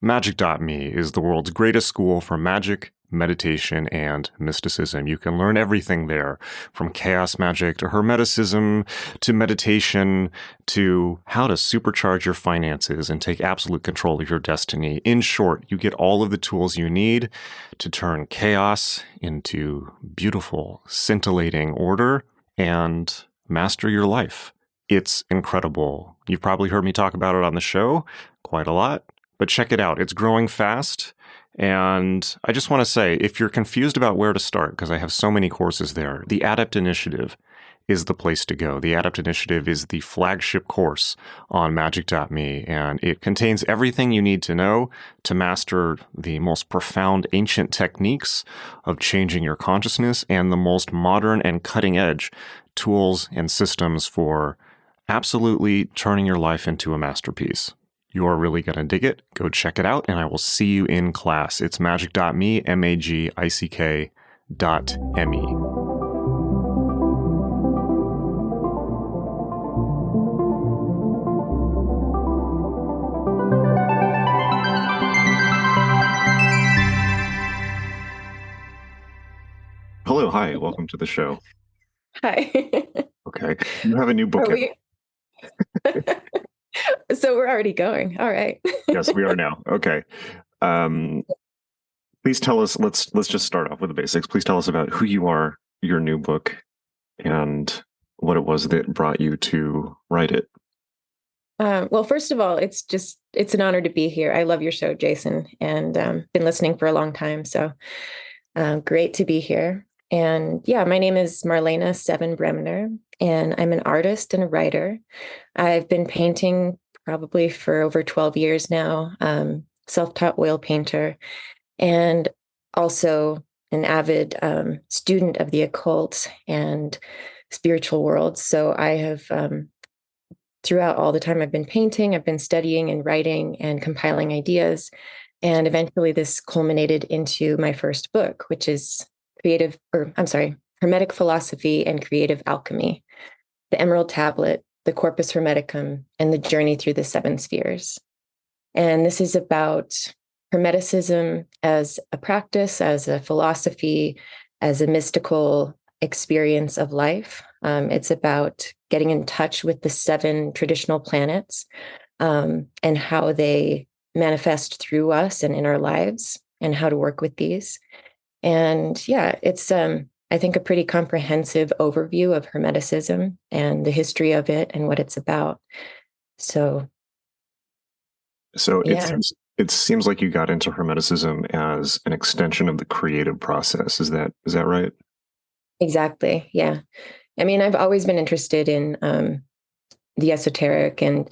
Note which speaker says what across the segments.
Speaker 1: Magick.me is the world's greatest school for magic, meditation, and mysticism. You can learn everything there, from chaos magic to Hermeticism to meditation to how to supercharge your finances and take absolute control of your destiny. In short, you get all of the tools you need to turn chaos into beautiful, scintillating order and master your life. It's incredible. You've probably heard me talk about it on the show quite a lot. But check it out. It's growing fast. And I just want to say, if you're confused about where to start, because I have so many courses there, the Adept Initiative is the place to go. The Adept Initiative is the flagship course on magick.me, and it contains everything you need to know to master the most profound ancient techniques of changing your consciousness and the most modern and cutting-edge tools and systems for absolutely turning your life into a masterpiece. You are really going to dig it. Go check it out, and I will see you in class. It's magick.me, magick.me. Hello, hi, welcome to the show.
Speaker 2: Hi.
Speaker 1: Okay, you have a new book.
Speaker 2: So we're already going. All right.
Speaker 1: Yes, we are now. Okay. Please tell us, let's just start off with the basics. Please tell us about who you are, your new book, and what it was that brought you to write it.
Speaker 2: Well, first of all, it's an honor to be here. I love your show, Jason, and been listening for a long time. So great to be here. And yeah, my name is Marlene Seven Bremner, and I'm an artist and a writer. I've been painting probably for over 12 years now, self-taught oil painter, and also an avid student of the occult and spiritual worlds. So I have, throughout all the time I've been painting, I've been studying and writing and compiling ideas. And eventually this culminated into my first book, which is Hermetic Philosophy and Creative Alchemy, the Emerald Tablet, the Corpus Hermeticum, and the Journey Through the Seven Spheres. And this is about Hermeticism as a practice, as a philosophy, as a mystical experience of life. It's about getting in touch with the seven traditional planets and how they manifest through us and in our lives, and how to work with these. And yeah, it's, I think, a pretty comprehensive overview of Hermeticism and the history of it and what it's about. So yeah.
Speaker 1: It seems like you got into Hermeticism as an extension of the creative process. Is that right?
Speaker 2: Exactly. Yeah. I mean, I've always been interested in the esoteric, and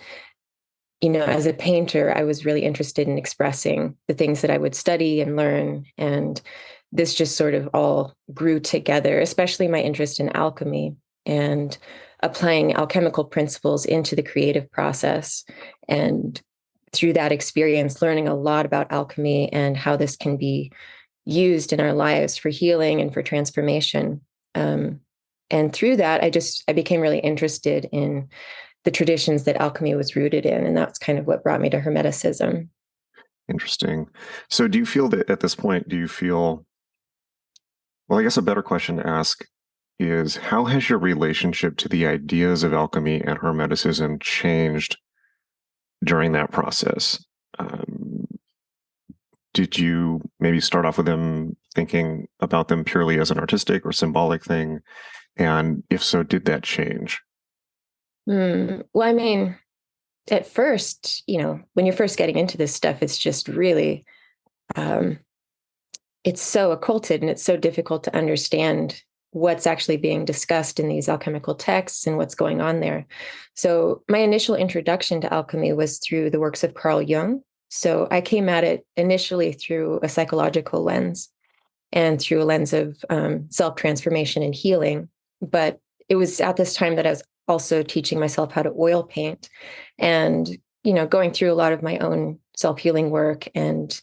Speaker 2: as a painter, I was really interested in expressing the things that I would study and learn. And this just sort of all grew together, especially my interest in alchemy and applying alchemical principles into the creative process. And through that experience, learning a lot about alchemy and how this can be used in our lives for healing and for transformation. And through that, I became really interested in the traditions that alchemy was rooted in. And that's kind of what brought me to Hermeticism.
Speaker 1: Interesting. So do you feel that at this point, well, I guess a better question to ask is, how has your relationship to the ideas of alchemy and Hermeticism changed during that process? Did you maybe start off with them thinking about them purely as an artistic or symbolic thing? And if so, did that change?
Speaker 2: Well, I mean, at first, when you're first getting into this stuff, it's just really, it's so occulted and it's so difficult to understand what's actually being discussed in these alchemical texts and what's going on there. So my initial introduction to alchemy was through the works of Carl Jung. So I came at it initially through a psychological lens and through a lens of self-transformation and healing. But it was at this time that I was also teaching myself how to oil paint and, going through a lot of my own self-healing work and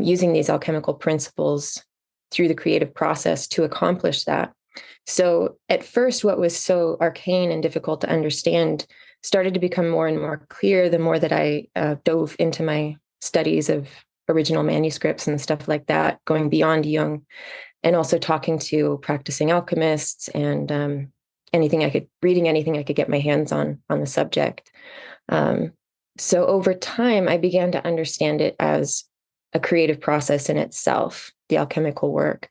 Speaker 2: using these alchemical principles through the creative process to accomplish that. So at first, what was so arcane and difficult to understand started to become more and more clear the more that I dove into my studies of original manuscripts and stuff like that, going beyond Jung, and also talking to practicing alchemists and reading anything I could get my hands on the subject. So over time, I began to understand it as a creative process in itself, the alchemical work.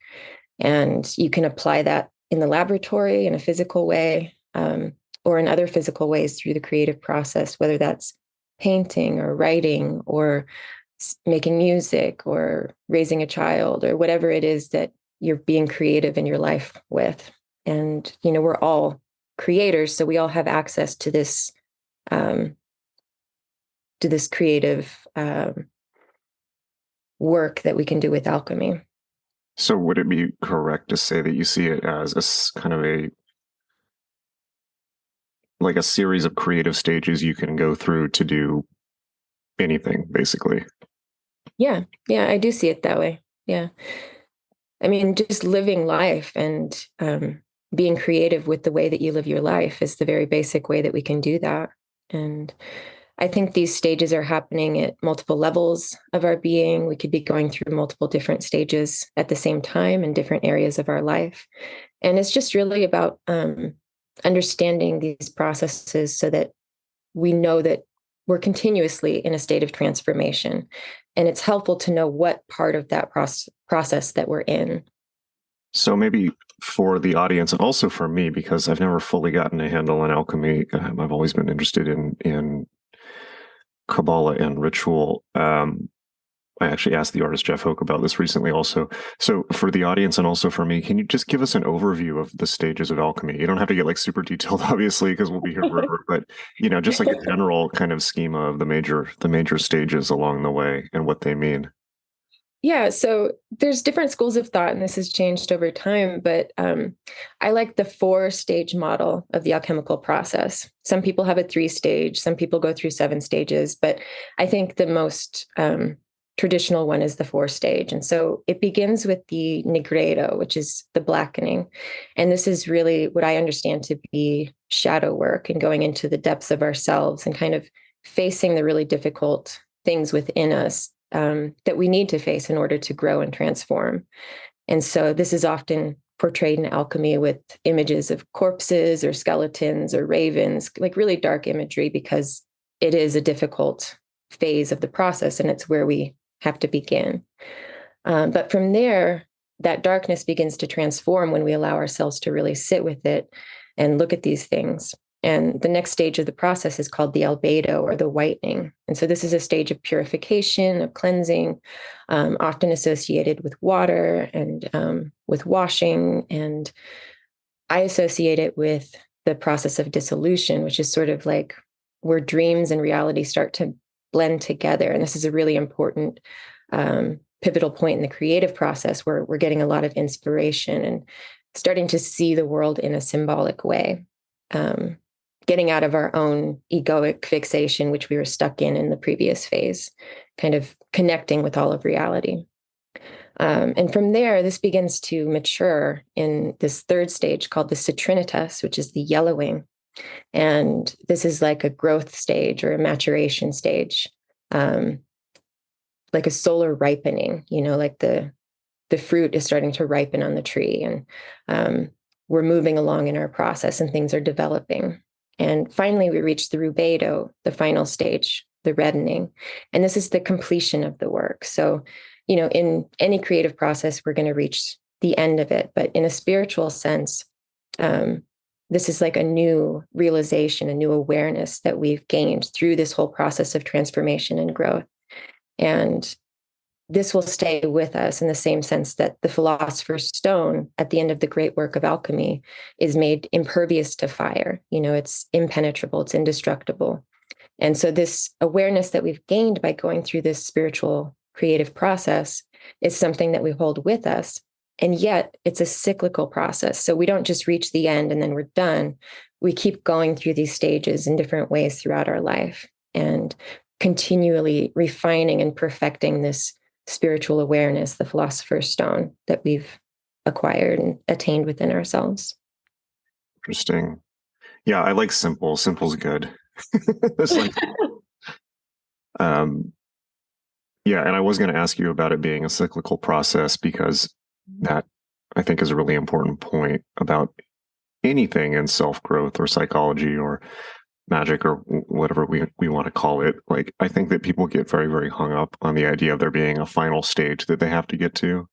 Speaker 2: And you can apply that in the laboratory in a physical way, or in other physical ways through the creative process, whether that's painting or writing or making music or raising a child or whatever it is that you're being creative in your life with. And, we're all creators, so we all have access to this creative work that we can do with alchemy.
Speaker 1: So would it be correct to say that you see it as a kind of like a series of creative stages you can go through to do anything, basically?
Speaker 2: Yeah, I do see it that way. Yeah. I mean, just living life and being creative with the way that you live your life is the very basic way that we can do that. And I think these stages are happening at multiple levels of our being. We could be going through multiple different stages at the same time in different areas of our life. And it's just really about understanding these processes so that we know that we're continuously in a state of transformation. And it's helpful to know what part of that process that we're in.
Speaker 1: So maybe for the audience and also for me, because I've never fully gotten a handle on alchemy, I've always been interested in Kabbalah and ritual. I actually asked the artist Jeff Hoke about this recently also. So for the audience and also for me, can you just give us an overview of the stages of alchemy? You don't have to get like super detailed, obviously, because we'll be here forever, but just like a general kind of schema of the major stages along the way and what they mean.
Speaker 2: Yeah, so there's different schools of thought, and this has changed over time, but I like the 4-stage model of the alchemical process. Some people have a 3-stage, some people go through 7 stages, but I think the most traditional one is the 4-stage. And so it begins with the nigredo, which is the blackening. And this is really what I understand to be shadow work and going into the depths of ourselves and kind of facing the really difficult things within us that we need to face in order to grow and transform. And so this is often portrayed in alchemy with images of corpses or skeletons or ravens, like really dark imagery, because it is a difficult phase of the process and it's where we have to begin. But from there, that darkness begins to transform when we allow ourselves to really sit with it and look at these things. And the next stage of the process is called the albedo, or the whitening. And so this is a stage of purification, of cleansing, often associated with water and with washing. And I associate it with the process of dissolution, which is sort of like where dreams and reality start to blend together. And this is a really important pivotal point in the creative process where we're getting a lot of inspiration and starting to see the world in a symbolic way. Getting out of our own egoic fixation, which we were stuck in the previous phase, kind of connecting with all of reality. And from there, this begins to mature in this 3rd stage called the citrinitas, which is the yellowing. And this is like a growth stage or a maturation stage, like a solar ripening, like the fruit is starting to ripen on the tree and we're moving along in our process and things are developing. And finally, we reach the rubedo, the final stage, the reddening. And this is the completion of the work. So, in any creative process, we're going to reach the end of it. But in a spiritual sense, this is like a new realization, a new awareness that we've gained through this whole process of transformation and growth. And this will stay with us in the same sense that the philosopher's stone at the end of the great work of alchemy is made impervious to fire. It's impenetrable, it's indestructible. And so this awareness that we've gained by going through this spiritual creative process is something that we hold with us. And yet it's a cyclical process. So we don't just reach the end and then we're done. We keep going through these stages in different ways throughout our life and continually refining and perfecting this spiritual awareness, the philosopher's stone that we've acquired and attained within ourselves.
Speaker 1: Interesting. Yeah, I like simple. Simple's good. It's like, Yeah, and I was going to ask you about it being a cyclical process because that I think is a really important point about anything in self-growth or psychology or magic or whatever we want to call it. Like, I think that people get very, very hung up on the idea of there being a final stage that they have to get to.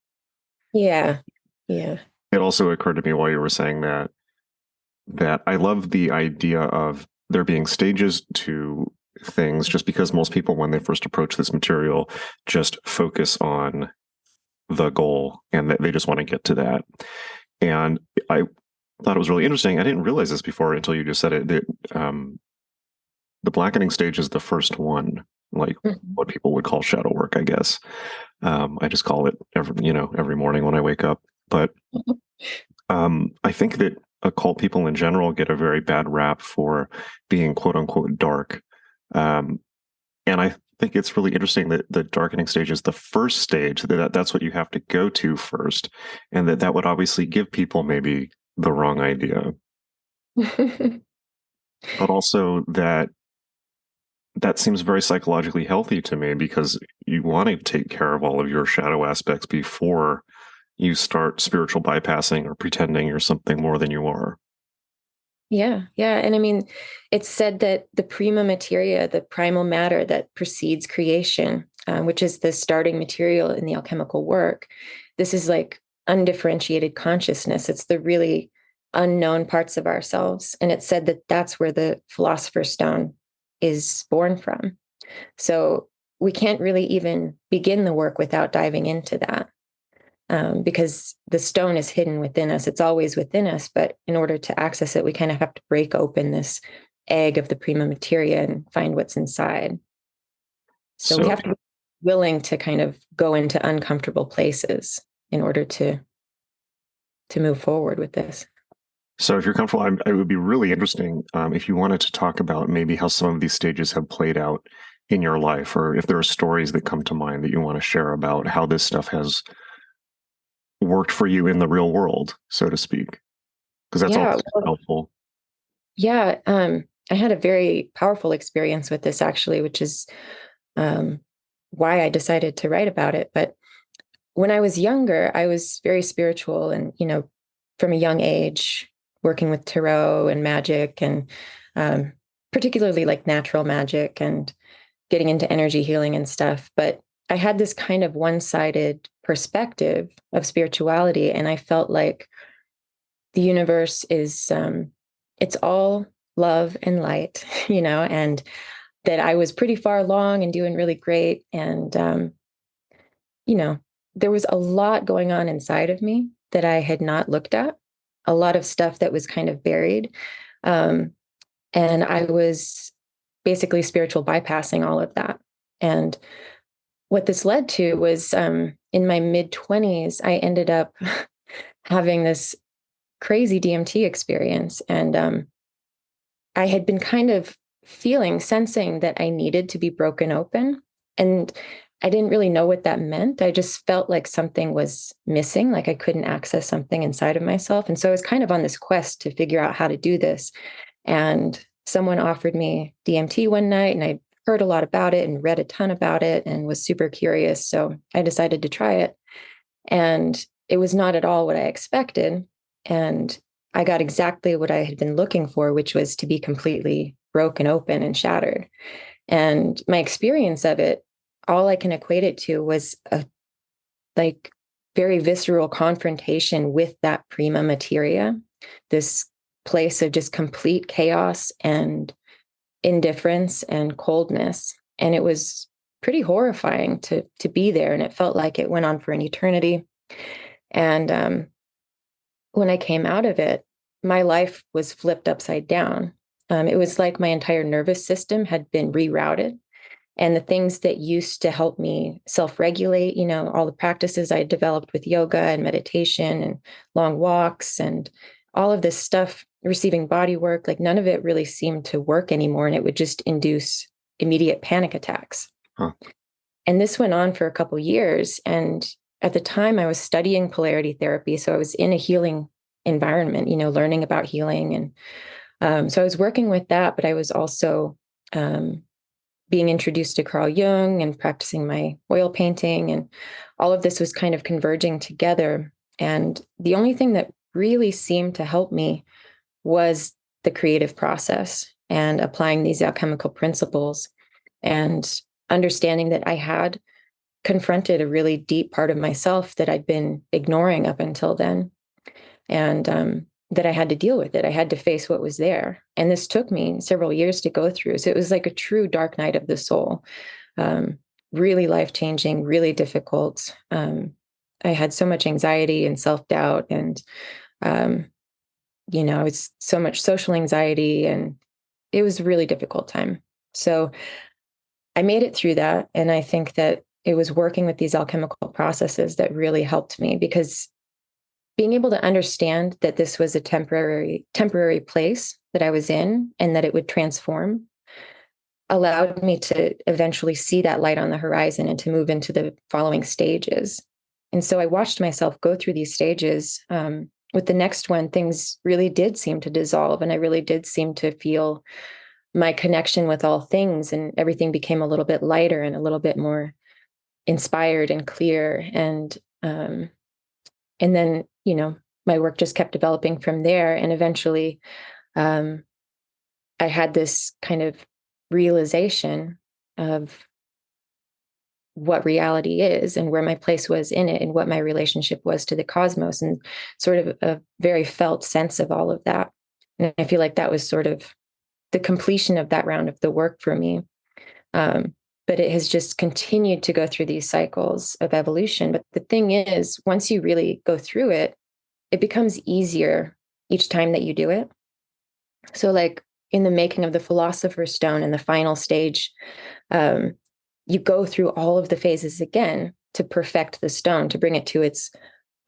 Speaker 2: Yeah. Yeah.
Speaker 1: It also occurred to me while you were saying that I love the idea of there being stages to things, just because most people, when they first approach this material, just focus on the goal and that they just want to get to that. And I thought it was really interesting. I didn't realize this before until you just said it, that the blackening stage is the first one, like what people would call shadow work, I guess. I just call it every morning when I wake up. But I think that occult people in general get a very bad rap for being quote unquote dark. And I think it's really interesting that the darkening stage is the first stage, that's what you have to go to first. And that would obviously give people maybe the wrong idea. But also that seems very psychologically healthy to me, because you want to take care of all of your shadow aspects before you start spiritual bypassing or pretending you're something more than you are.
Speaker 2: Yeah. Yeah. And I mean, it's said that the prima materia, the primal matter that precedes creation, which is the starting material in the alchemical work, this is like undifferentiated consciousness. It's the really unknown parts of ourselves. And it's said that that's where the philosopher's stone is born from. So we can't really even begin the work without diving into that. Because the stone is hidden within us. It's always within us, but in order to access it, we kind of have to break open this egg of the prima materia and find what's inside. So we have to be willing to kind of go into uncomfortable places in order to move forward with this.
Speaker 1: So if you're comfortable, it would be really interesting if you wanted to talk about maybe how some of these stages have played out in your life, or if there are stories that come to mind that you want to share about how this stuff has worked for you in the real world, so to speak, because that's also helpful.
Speaker 2: Yeah. I had a very powerful experience with this, actually, which is why I decided to write about it. But when I was younger, I was very spiritual and, from a young age, working with tarot and magic and particularly like natural magic and getting into energy healing and stuff. But I had this kind of one-sided perspective of spirituality. And I felt like the universe is, it's all love and light, and that I was pretty far along and doing really great. And, there was a lot going on inside of me that I had not looked at, a lot of stuff that was kind of buried. And I was basically spiritual bypassing all of that. And what this led to was in my mid-20s, I ended up having this crazy DMT experience. And I had been kind of sensing that I needed to be broken open. And I didn't really know what that meant. I just felt like something was missing, like I couldn't access something inside of myself. And so I was kind of on this quest to figure out how to do this. And someone offered me DMT one night, and I heard a lot about it and read a ton about it and was super curious. So I decided to try it. And it was not at all what I expected. And I got exactly what I had been looking for, which was to be completely broken open and shattered. And my experience of it, all I can equate it to was a very visceral confrontation with that prima materia, this place of just complete chaos and indifference and coldness. And it was pretty horrifying to be there. And it felt like it went on for an eternity. And when I came out of it, my life was flipped upside down. It was like my entire nervous system had been rerouted. And the things that used to help me self-regulate, all the practices I developed with yoga and meditation and long walks and all of this stuff, receiving body work, like none of it really seemed to work anymore. And it would just induce immediate panic attacks.
Speaker 1: Huh. And
Speaker 2: this went on for a couple of years. And at the time I was studying polarity therapy. So I was in a healing environment, learning about healing. And so I was working with that, but I was also being introduced to Carl Jung and practicing my oil painting, and all of this was kind of converging together. And the only thing that really seemed to help me was the creative process and applying these alchemical principles and understanding that I had confronted a really deep part of myself that I'd been ignoring up until then. And that I had to deal with it. I had to face what was there. And this took me several years to go through. So it was like a true dark night of the soul. Really life-changing, really difficult. I had so much anxiety and self-doubt, and it's so much social anxiety, and it was a really difficult time. So I made it through that. And I think that it was working with these alchemical processes that really helped me, because being able to understand that this was a temporary place that I was in and that it would transform allowed me to eventually see that light on the horizon and to move into the following stages. And so I watched myself go through these stages. With the next one, things really did seem to dissolve, and I really did seem to feel my connection with all things, and everything became a little bit lighter and a little bit more inspired and clear. And then, my work just kept developing from there. And eventually, I had this kind of realization of what reality is and where my place was in it and what my relationship was to the cosmos, and sort of a very felt sense of all of that. And I feel like that was sort of the completion of that round of the work for me. But it has just continued to go through these cycles of evolution. But the thing is, once you really go through it, it becomes easier each time that you do it. So like in the making of the Philosopher's Stone in the final stage, you go through all of the phases again to perfect the stone, to bring it to its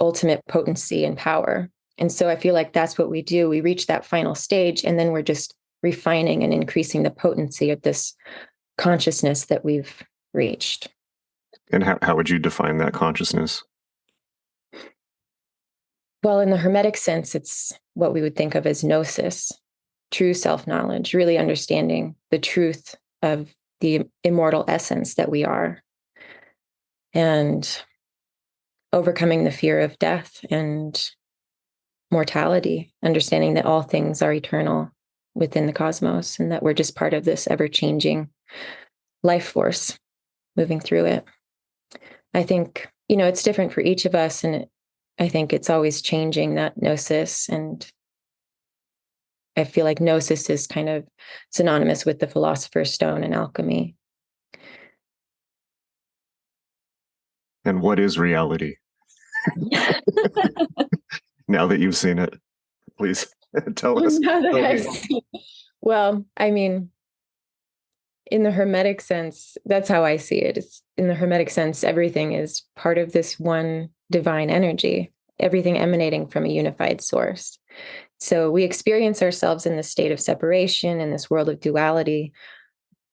Speaker 2: ultimate potency and power. And so I feel like that's what we do. We reach that final stage, and then we're just refining and increasing the potency of this consciousness that we've reached.
Speaker 1: And how would you define that consciousness?
Speaker 2: Well, in the Hermetic sense, it's what we would think of as gnosis, true self-knowledge, really understanding the truth of the immortal essence that we are, and overcoming the fear of death and mortality, understanding that all things are eternal within the cosmos, and that we're just part of this ever-changing life force moving through it. I think, it's different for each of us, and I think it's always changing, that gnosis. And I feel like gnosis is kind of synonymous with the Philosopher's Stone and alchemy.
Speaker 1: And what is reality? Now that you've seen it, please tell us.
Speaker 2: Well, I mean, in the Hermetic sense, that's how I see it. It's, in the Hermetic sense, everything is part of this one divine energy, everything emanating from a unified source. So we experience ourselves in this state of separation, in this world of duality,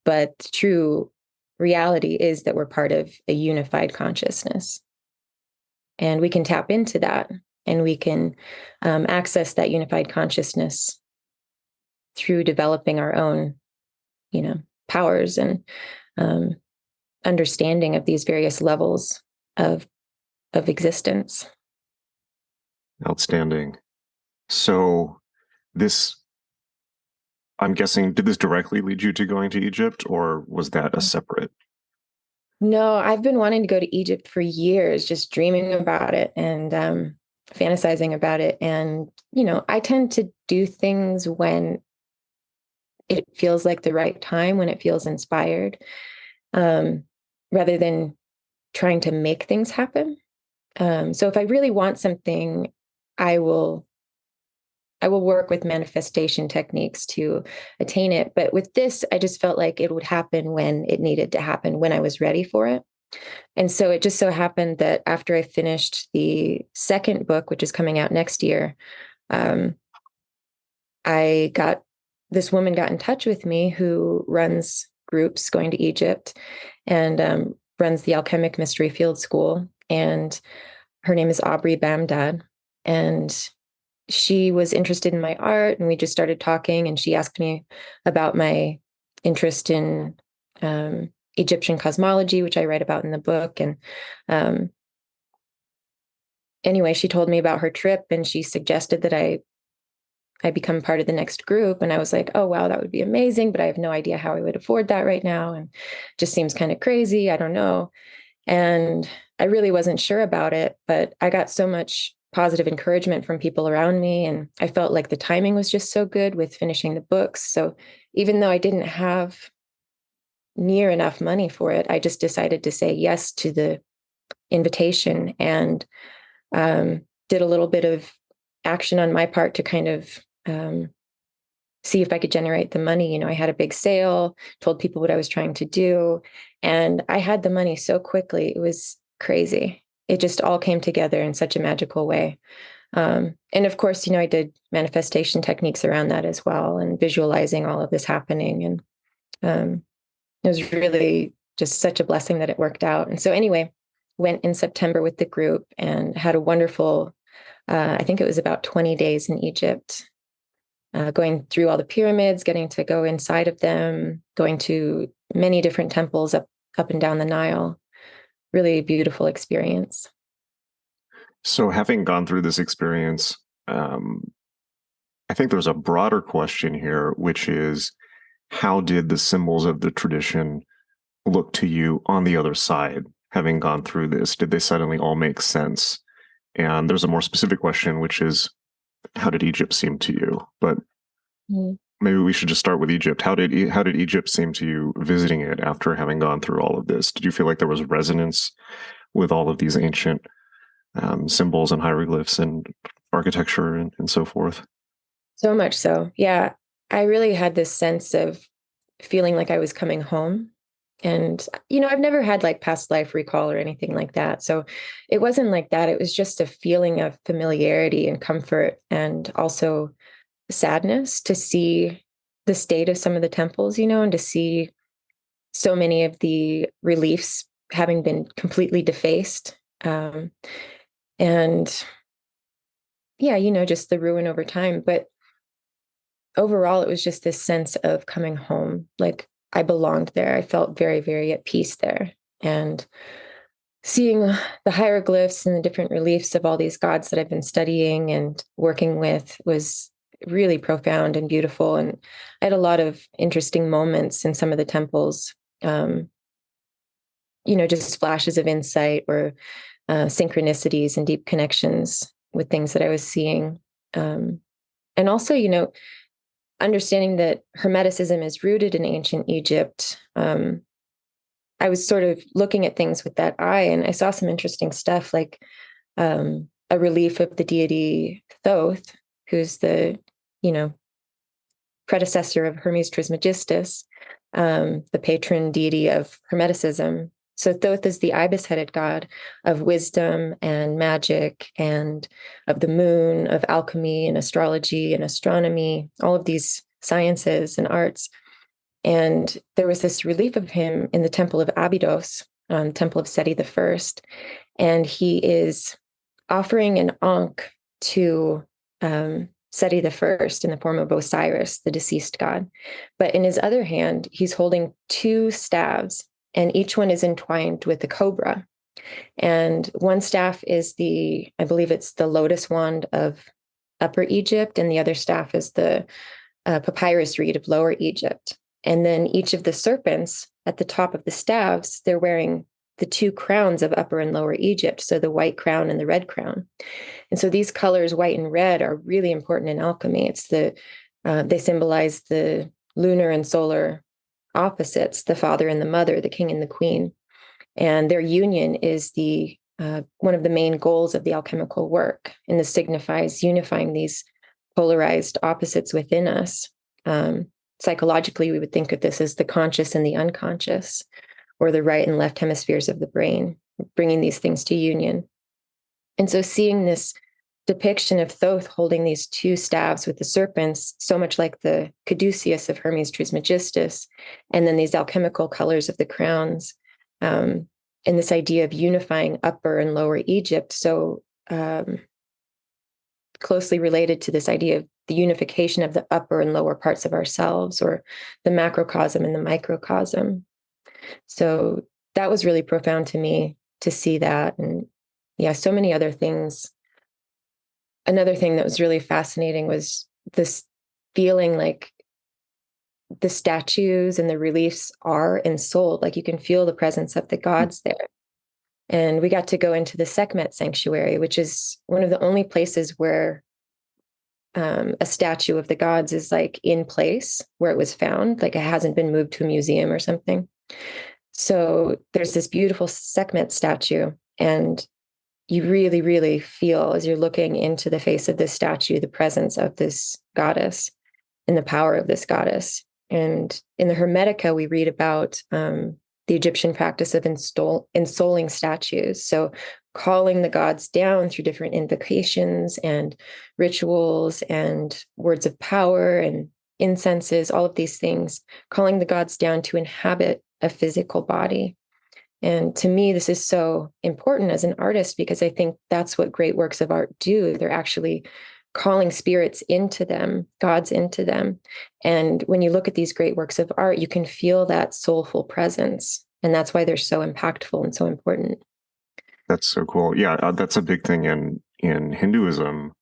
Speaker 2: but true reality is that we're part of a unified consciousness. And we can tap into that, and we can access that unified consciousness through developing our own, powers and understanding of these various levels of existence.
Speaker 1: Outstanding. So I'm guessing, did this directly lead you to going to Egypt, or was that a separate?
Speaker 2: No, I've been wanting to go to Egypt for years, just dreaming about it and fantasizing about it. And, I tend to do things when it feels like the right time, when it feels inspired, rather than trying to make things happen. So if I really want something, I will work with manifestation techniques to attain it. But with this, I just felt like it would happen when it needed to happen, when I was ready for it. And so it just so happened that after I finished the second book, which is coming out next year, this woman got in touch with me who runs groups going to Egypt and runs the Alchemic Mystery Field School. And her name is Aubrey Bamdad. And she was interested in my art, and we just started talking, and she asked me about my interest in Egyptian cosmology, which I write about in the book. And anyway, she told me about her trip, and she suggested that I become part of the next group. And I was like, oh, wow, that would be amazing. But I have no idea how I would afford that right now. And just seems kind of crazy. I don't know. And I really wasn't sure about it, but I got so much positive encouragement from people around me. And I felt like the timing was just so good with finishing the books. So even though I didn't have near enough money for it, I just decided to say yes to the invitation, and did a little bit of action on my part to kind of see if I could generate the money. You know, I had a big sale, told people what I was trying to do, and I had the money so quickly. It was crazy. It just all came together in such a magical way. And of course, you know, I did manifestation techniques around that as well, and visualizing all of this happening. And it was really just such a blessing that it worked out. And so anyway, went in September with the group and had a wonderful, I think it was about 20 days in Egypt, going through all the pyramids, getting to go inside of them, going to many different temples up and down the Nile. Really beautiful experience.
Speaker 1: So having gone through this experience, I think there's a broader question here, which is, how did the symbols of the tradition look to you on the other side, having gone through this? Did they suddenly all make sense? And there's a more specific question, which is, how did Egypt seem to you? But maybe we should just start with Egypt. How did Egypt seem to you visiting it after having gone through all of this? Did you feel like there was resonance with all of these ancient symbols and hieroglyphs and architecture and so forth?
Speaker 2: So much so. Yeah. I really had this sense of feeling like I was coming home. And, you know, I've never had like past life recall or anything like that. So it wasn't like that. It was just a feeling of familiarity and comfort, and also sadness to see the state of some of the temples, you know, and to see so many of the reliefs having been completely defaced. And yeah, you know, just the ruin over time. But overall, it was just this sense of coming home. Like I belonged there. I felt very, very at peace there. And seeing the hieroglyphs and the different reliefs of all these gods that I've been studying and working with was really profound and beautiful. And I had a lot of interesting moments in some of the temples, you know, just flashes of insight or synchronicities and deep connections with things that I was seeing. And also, you know, understanding that Hermeticism is rooted in ancient Egypt. I was sort of looking at things with that eye, and I saw some interesting stuff, like a relief of the deity Thoth, who's the, you know, predecessor of Hermes Trismegistus, the patron deity of Hermeticism. So Thoth is the ibis-headed god of wisdom and magic, and of the moon, of alchemy and astrology and astronomy, all of these sciences and arts. And there was this relief of him in the temple of Abydos, temple of Seti I, and he is offering an ankh to Seti I in the form of Osiris, the deceased god. But in his other hand, he's holding two staves, and each one is entwined with a cobra. And one staff is I believe it's the lotus wand of Upper Egypt, and the other staff is the papyrus reed of Lower Egypt. And then each of the serpents at the top of the staves, they're wearing the two crowns of Upper and Lower Egypt, so the white crown and the red crown. And so these colors, white and red, are really important in alchemy. It's they symbolize the lunar and solar opposites, the father and the mother, the king and the queen. And their union is one of the main goals of the alchemical work. And this signifies unifying these polarized opposites within us. Psychologically, we would think of this as the conscious and the unconscious, or the right and left hemispheres of the brain, bringing these things to union. And so seeing this depiction of Thoth holding these two staves with the serpents, so much like the caduceus of Hermes Trismegistus, and then these alchemical colors of the crowns, and this idea of unifying Upper and Lower Egypt, so closely related to this idea of the unification of the upper and lower parts of ourselves, or the macrocosm and the microcosm. So that was really profound to me to see that. And yeah, so many other things. Another thing that was really fascinating was this feeling like the statues and the reliefs are ensouled. Like you can feel the presence of the gods there. And we got to go into the Sekhmet sanctuary, which is one of the only places where a statue of the gods is like in place where it was found, like it hasn't been moved to a museum or something. So there's this beautiful Sekhmet statue, and you really, really feel as you're looking into the face of this statue, the presence of this goddess and the power of this goddess. And in the Hermetica, we read about the Egyptian practice of ensouling statues. So calling the gods down through different invocations and rituals and words of power and incenses, all of these things, calling the gods down to inhabit a physical body. And to me, this is so important as an artist because I think that's what great works of art do. They're actually calling spirits into them, gods into them. And when you look at these great works of art, you can feel that soulful presence. And that's why they're so impactful and so important.
Speaker 1: That's so cool. Yeah, that's a big thing in Hinduism.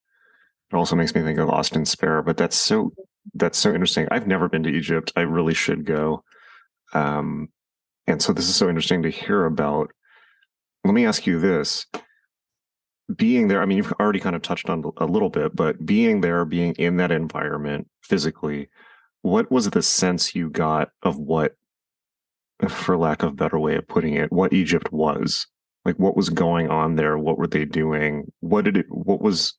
Speaker 1: It also makes me think of Austin Spare, but that's so interesting. I've never been to Egypt. I really should go. And so this is so interesting to hear about. Let me ask you this. Being there, I mean, you've already kind of touched on a little bit, but being there, being in that environment physically, what was the sense you got of what, for lack of a better way of putting it, what Egypt was? Like, what was going on there? What were they doing? What was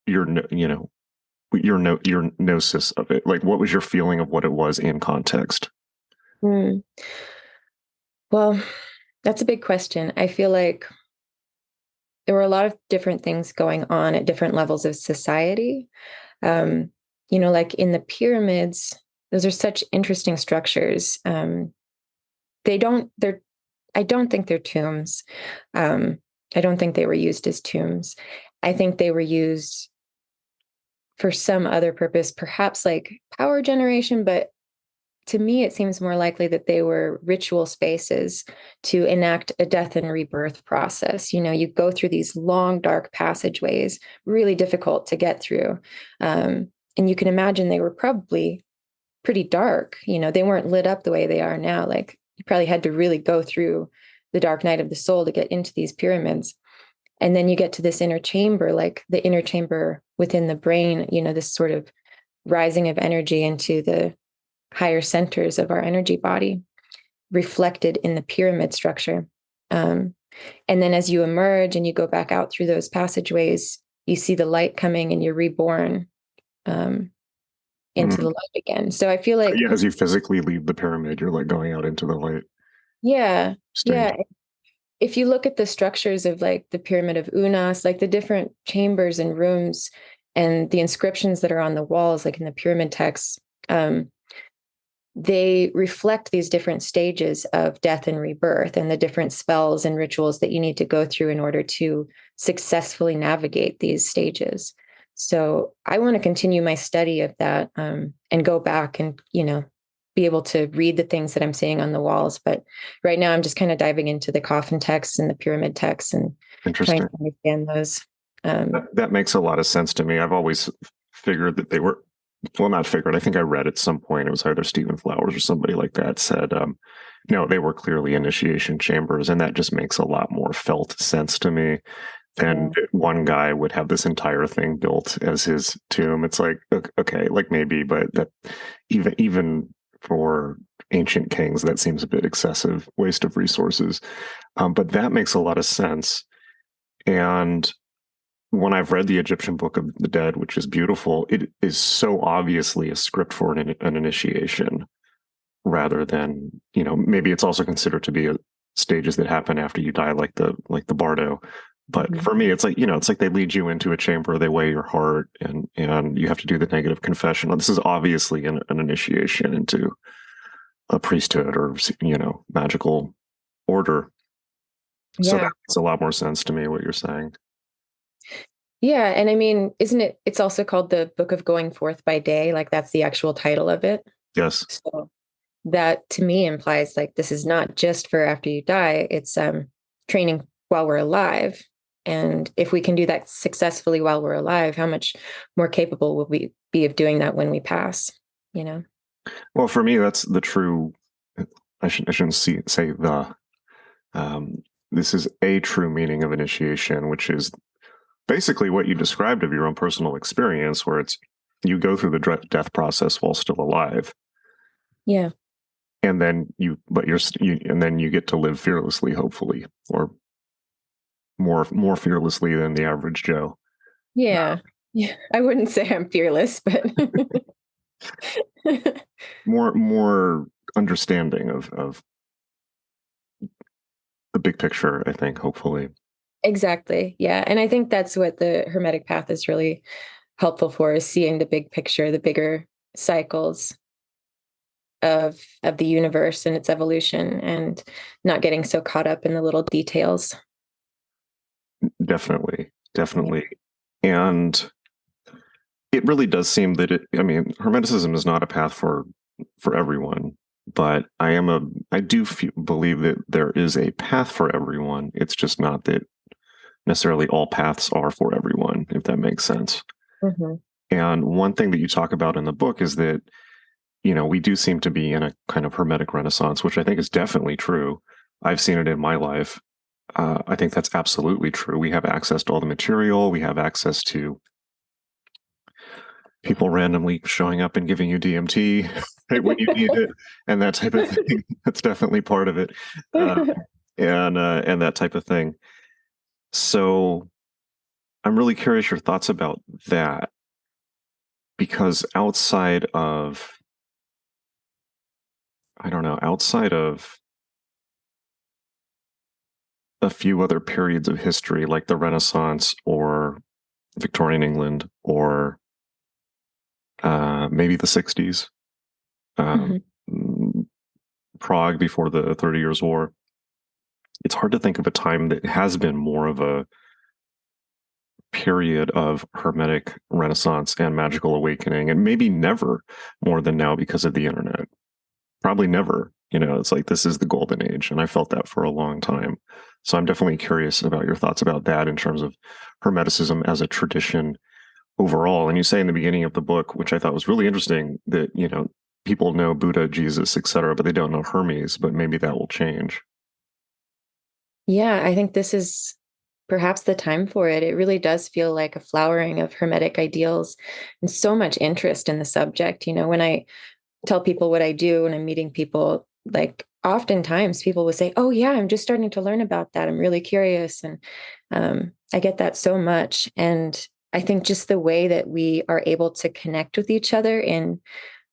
Speaker 1: your, your gnosis of it? Like, what was your feeling of what it was in context?
Speaker 2: Well, that's a big question. I feel like there were a lot of different things going on at different levels of society. Like in the pyramids, those are such interesting structures. I don't think they're tombs. I don't think they were used as tombs. I think they were used for some other purpose, perhaps like power generation, but to me, it seems more likely that they were ritual spaces to enact a death and rebirth process. You go through these long, dark passageways, really difficult to get through. And you can imagine they were probably pretty dark. They weren't lit up the way they are now. Like you probably had to really go through the dark night of the soul to get into these pyramids. And then you get to this inner chamber, like the inner chamber within the brain, this sort of rising of energy into the higher centers of our energy body reflected in the pyramid structure. And then as you emerge and you go back out through those passageways, you see the light coming and you're reborn into the light again. So I feel like
Speaker 1: as you physically leave the pyramid, you're like going out into the light.
Speaker 2: Yeah.
Speaker 1: Strange.
Speaker 2: Yeah. If you look at the structures of like the Pyramid of Unas, like the different chambers and rooms and the inscriptions that are on the walls, like in the pyramid texts, they reflect these different stages of death and rebirth and the different spells and rituals that you need to go through in order to successfully navigate these stages. So I want to continue my study of that and go back and, be able to read the things that I'm seeing on the walls. But right now I'm just kind of diving into the coffin texts and the pyramid texts and trying to understand those.
Speaker 1: That makes a lot of sense to me. I've always figured that they were, well, not figured. I think I read at some point, it was either Stephen Flowers or somebody like that said, no, they were clearly initiation chambers. And that just makes a lot more felt sense to me than one guy would have this entire thing built as his tomb. It's like, okay, like maybe, but that even for ancient kings, that seems a bit excessive waste of resources. But that makes a lot of sense. And when I've read the Egyptian Book of the Dead, which is beautiful, it is so obviously a script for an initiation rather than, maybe it's also considered to be stages that happen after you die, like the Bardo. But for me, it's like, it's like they lead you into a chamber, they weigh your heart, and you have to do the negative confession. This is obviously an initiation into a priesthood or, magical order. Yeah. So that makes a lot more sense to me, what you're saying.
Speaker 2: Yeah. And I mean, it's also called the Book of Going Forth by Day. Like that's the actual title of it.
Speaker 1: Yes.
Speaker 2: So that to me implies like this is not just for after you die, it's training while we're alive. And if we can do that successfully while we're alive, how much more capable will we be of doing that when we pass, you know?
Speaker 1: Well, for me, that's the true, I shouldn't say the, this is a true meaning of initiation, which is basically what you described of your own personal experience, where it's you go through the death process while still alive.
Speaker 2: Yeah.
Speaker 1: And then and then you get to live fearlessly, hopefully, or more fearlessly than the average Joe.
Speaker 2: Yeah. Yeah. I wouldn't say I'm fearless, but
Speaker 1: more understanding of the big picture, I think, hopefully.
Speaker 2: exactly. Yeah. And I think that's what the Hermetic path is really helpful for, is seeing the big picture, the bigger cycles of the universe and its evolution, and not getting so caught up in the little details.
Speaker 1: Definitely. And it really does seem that Hermeticism is not a path for everyone, but I do believe that there is a path for everyone. It's just not that necessarily all paths are for everyone, if that makes sense.
Speaker 2: Mm-hmm.
Speaker 1: And one thing that you talk about in the book is that, we do seem to be in a kind of Hermetic Renaissance, which I think is definitely true. I've seen it in my life. I think that's absolutely true. We have access to all the material. We have access to people randomly showing up and giving you DMT right when you need it, and that type of thing. That's definitely part of it, and that type of thing. So I'm really curious your thoughts about that, because outside of a few other periods of history like the Renaissance or Victorian England or maybe the 60s, Prague before the 30 Years' War, it's hard to think of a time that has been more of a period of Hermetic Renaissance and magical awakening, and maybe never more than now because of the internet. Probably never. It's like this is the golden age, and I felt that for a long time. So I'm definitely curious about your thoughts about that in terms of Hermeticism as a tradition overall. And you say in the beginning of the book, which I thought was really interesting, that people know Buddha, Jesus, etc., but they don't know Hermes. But maybe that will change.
Speaker 2: Yeah, I think this is perhaps the time for it. It really does feel like a flowering of Hermetic ideals and so much interest in the subject. When I tell people what I do when I'm meeting people, like oftentimes people will say, "Oh yeah, I'm just starting to learn about that. I'm really curious." And I get that so much. And I think just the way that we are able to connect with each other in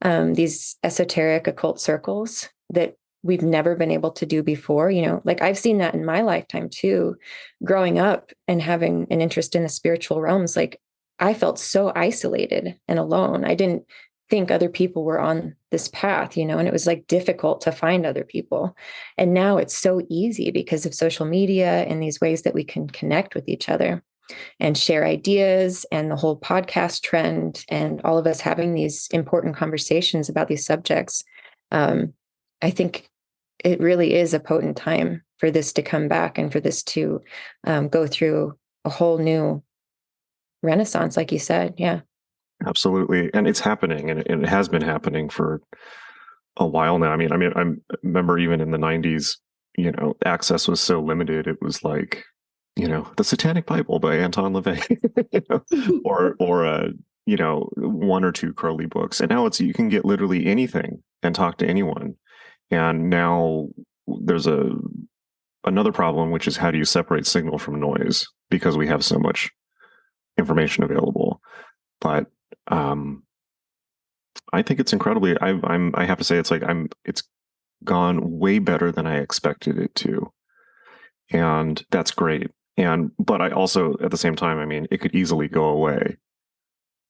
Speaker 2: these esoteric occult circles that we've never been able to do before, like I've seen that in my lifetime too, growing up and having an interest in the spiritual realms. Like I felt so isolated and alone. I didn't think other people were on this path, and it was like difficult to find other people. And now it's so easy because of social media and these ways that we can connect with each other and share ideas, and the whole podcast trend, and all of us having these important conversations about these subjects. I think it really is a potent time for this to come back and for this to go through a whole new renaissance, like you said. Yeah.
Speaker 1: Absolutely. And it's happening, and it has been happening for a while now. I remember even in the 90s, access was so limited. It was like, the Satanic Bible by Anton LaVey, or one or two Crowley books. And now you can get literally anything and talk to anyone. And now there's another problem, which is how do you separate signal from noise, because we have so much information available. But I think it's incredibly. I have to say, it's gone way better than I expected it to, and that's great. But I also, at the same time, it could easily go away,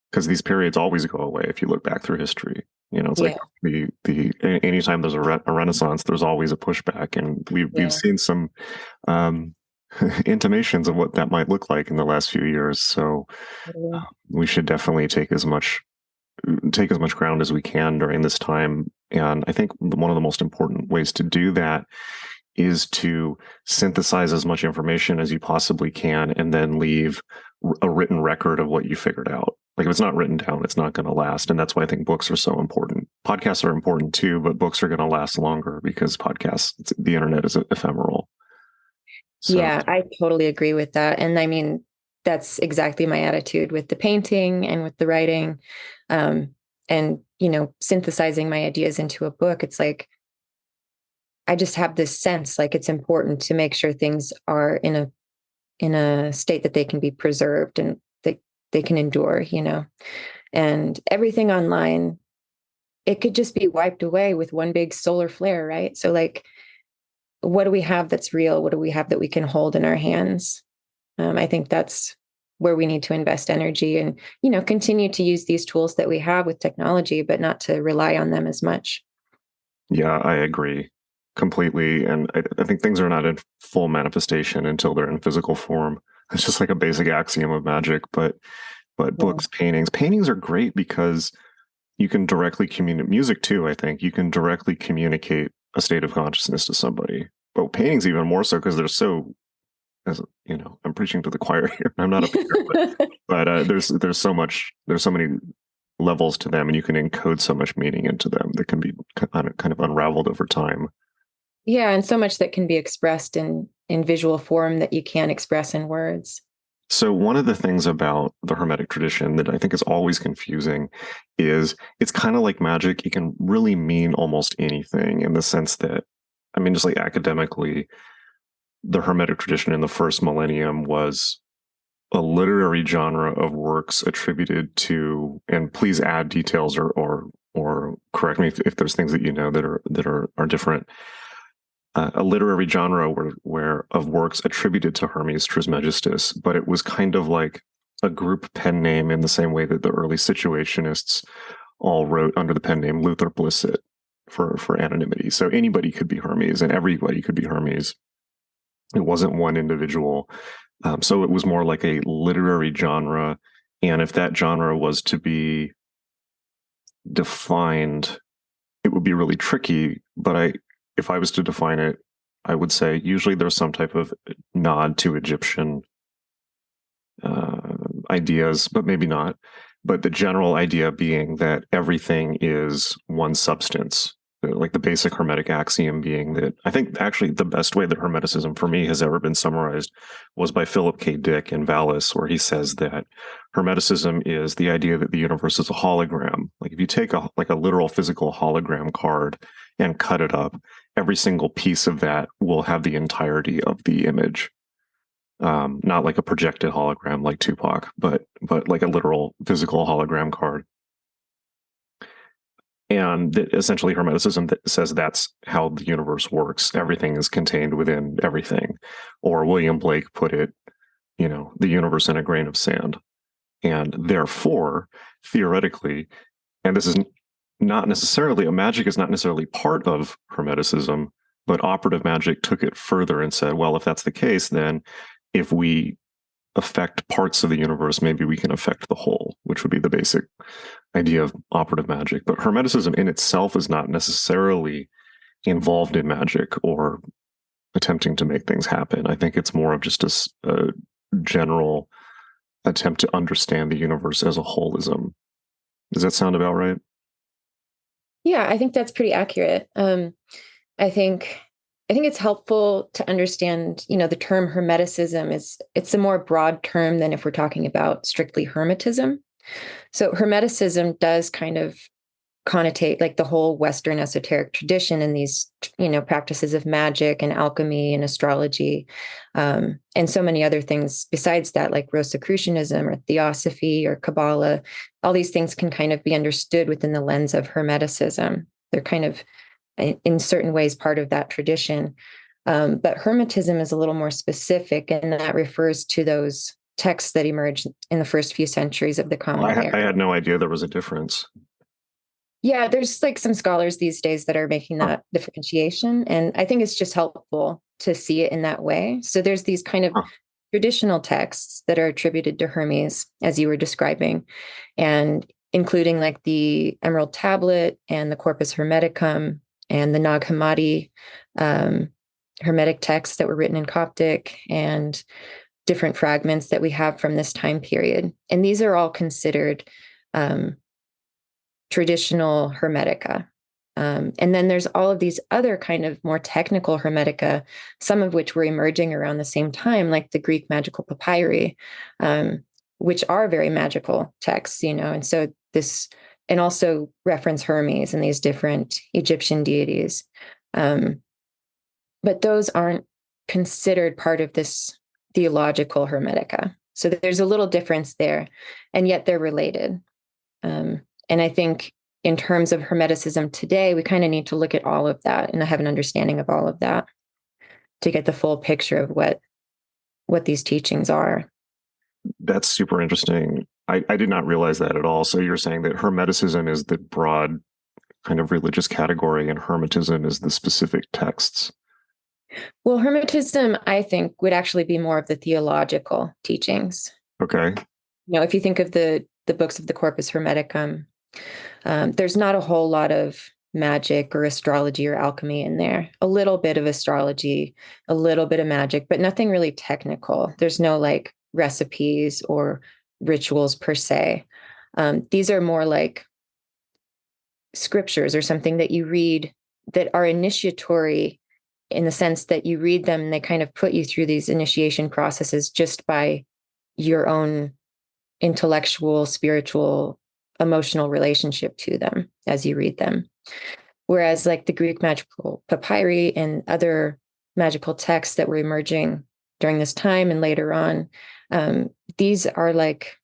Speaker 1: because these periods always go away if you look back through history. It's like the anytime there's a renaissance, there's always a pushback, and we've seen some intimations of what that might look like in the last few years. So we should definitely take as much take as much ground as we can during this time. And I think one of the most important ways to do that is to synthesize as much information as you possibly can and then leave a written record of what you figured out. Like if it's not written down, it's not going to last. And that's why I think books are so important. Podcasts are important too, but books are going to last longer because the internet is ephemeral. So,
Speaker 2: yeah, I totally agree with that. And I mean, that's exactly my attitude with the painting and with the writing. And, synthesizing my ideas into a book. It's like, I just have this sense like it's important to make sure things are in a state that they can be preserved and they can endure, and everything online, it could just be wiped away with one big solar flare, right? So like, what do we have that's real? What do we have that we can hold in our hands? I think that's where we need to invest energy and, continue to use these tools that we have with technology, but not to rely on them as much.
Speaker 1: Yeah, I agree completely. And I think things are not in full manifestation until they're in physical form. It's just like a basic axiom of magic. But books, paintings are great because you can directly communicate. Music too, I think. You can directly communicate a state of consciousness to somebody. But paintings even more so because they're so, I'm preaching to the choir here. I'm not a painter, but there's so many levels to them, and you can encode so much meaning into them that can be kind of unraveled over time.
Speaker 2: Yeah, and so much that can be expressed in visual form that you can't express in words.
Speaker 1: So one of the things about the Hermetic tradition that I think is always confusing is it's kind of like magic. It can really mean almost anything in the sense that, I mean, just like academically, the Hermetic tradition in the first millennium was a literary genre of works attributed to, and please add details or correct me if there's things that that are different. A literary genre where of works attributed to Hermes Trismegistus, but it was kind of like a group pen name in the same way that the early situationists all wrote under the pen name Luther Blissett for anonymity. So anybody could be Hermes and everybody could be Hermes. It wasn't one individual. So it was more like a literary genre. And if that genre was to be defined, it would be really tricky. But if I was to define it, I would say usually there's some type of nod to Egyptian ideas, but maybe not. But the general idea being that everything is one substance, like the basic Hermetic axiom being that I think actually the best way that Hermeticism for me has ever been summarized was by Philip K. Dick in Valis, where he says that Hermeticism is the idea that the universe is a hologram. Like if you take a literal physical hologram card and cut it up, every single piece of that will have the entirety of the image. Not like a projected hologram like Tupac, but like a literal physical hologram card. And that essentially Hermeticism says that's how the universe works. Everything is contained within everything. Or William Blake put it, the universe in a grain of sand. And therefore, theoretically, and this is not necessarily, magic is not necessarily part of Hermeticism, but operative magic took it further and said, well, if that's the case, then if we affect parts of the universe, maybe we can affect the whole, which would be the basic idea of operative magic. But Hermeticism in itself is not necessarily involved in magic or attempting to make things happen. I think it's more of just a general attempt to understand the universe as a holism. Does that sound about right?
Speaker 2: Yeah, I think that's pretty accurate. I think it's helpful to understand, the term Hermeticism it's a more broad term than if we're talking about strictly Hermetism. So Hermeticism does kind of connotate like the whole Western esoteric tradition and these, practices of magic and alchemy and astrology, and so many other things besides that, like Rosicrucianism or Theosophy or Kabbalah. All these things can kind of be understood within the lens of Hermeticism. They're kind of, in certain ways, part of that tradition. But Hermetism is a little more specific, and that refers to those texts that emerged in the first few centuries of the Common Era.
Speaker 1: I had no idea there was a difference.
Speaker 2: Yeah, there's like some scholars these days that are making that differentiation. And I think it's just helpful to see it in that way. So there's these kind of traditional texts that are attributed to Hermes, as you were describing. And including like the Emerald Tablet and the Corpus Hermeticum and the Nag Hammadi Hermetic texts that were written in Coptic, and different fragments that we have from this time period. And these are all considered traditional Hermetica. And then there's all of these other kind of more technical Hermetica, some of which were emerging around the same time, like the Greek magical papyri, which are very magical texts, and so this, and also reference Hermes and these different Egyptian deities. But those aren't considered part of this theological Hermetica. So there's a little difference there, and yet they're related. And I think in terms of Hermeticism today, we kind of need to look at all of that and have an understanding of all of that to get the full picture of what these teachings are.
Speaker 1: That's super interesting. I did not realize that at all. So you're saying that Hermeticism is the broad kind of religious category and Hermetism is the specific texts.
Speaker 2: Well, Hermetism, I think, would actually be more of the theological teachings.
Speaker 1: Okay.
Speaker 2: If you think of the books of the Corpus Hermeticum, there's not a whole lot of magic or astrology or alchemy in there. A little bit of astrology, a little bit of magic, but nothing really technical. There's no like recipes or rituals per se. These are more like scriptures or something that you read that are initiatory, in the sense that you read them and they kind of put you through these initiation processes just by your own intellectual, spiritual, emotional relationship to them as you read them. Whereas like the Greek magical papyri and other magical texts that were emerging during this time and later on, these are like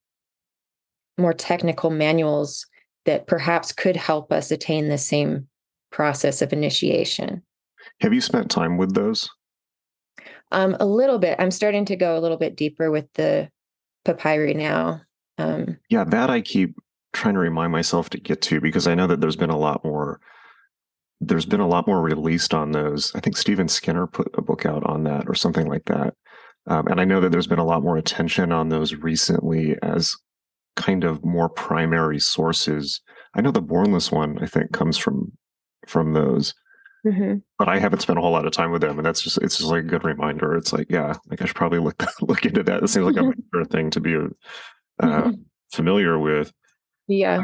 Speaker 2: more technical manuals that perhaps could help us attain the same process of initiation.
Speaker 1: Have you spent time with those?
Speaker 2: A little bit. I'm starting to go a little bit deeper with the papyri now.
Speaker 1: Yeah, that I keep trying to remind myself to get to, because I know that there's been a lot more released on those. I think Stephen Skinner put a book out on that or something like that. And I know that there's been a lot more attention on those recently as kind of more primary sources. I know the Bornless one, I think, comes from those. Mm-hmm. But I haven't spent a whole lot of time with them, and it's just like a good reminder. It's like, yeah, like I should probably look into that. It seems like a better thing to be familiar with.
Speaker 2: Yeah.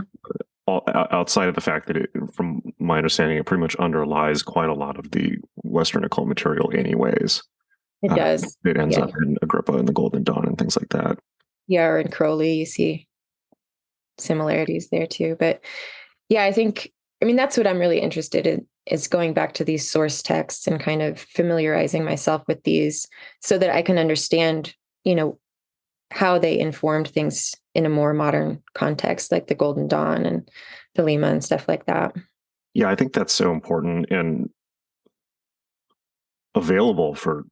Speaker 1: Outside of the fact that from my understanding, it pretty much underlies quite a lot of the Western occult material anyways.
Speaker 2: It does.
Speaker 1: It ends up in Agrippa and the Golden Dawn and things like that.
Speaker 2: Yeah, or in Crowley, you see similarities there too. But yeah, I mean, that's what I'm really interested in, is going back to these source texts and kind of familiarizing myself with these so that I can understand, how they informed things in a more modern context, like the Golden Dawn and the Lima and stuff like that.
Speaker 1: Yeah, I think that's so important and available for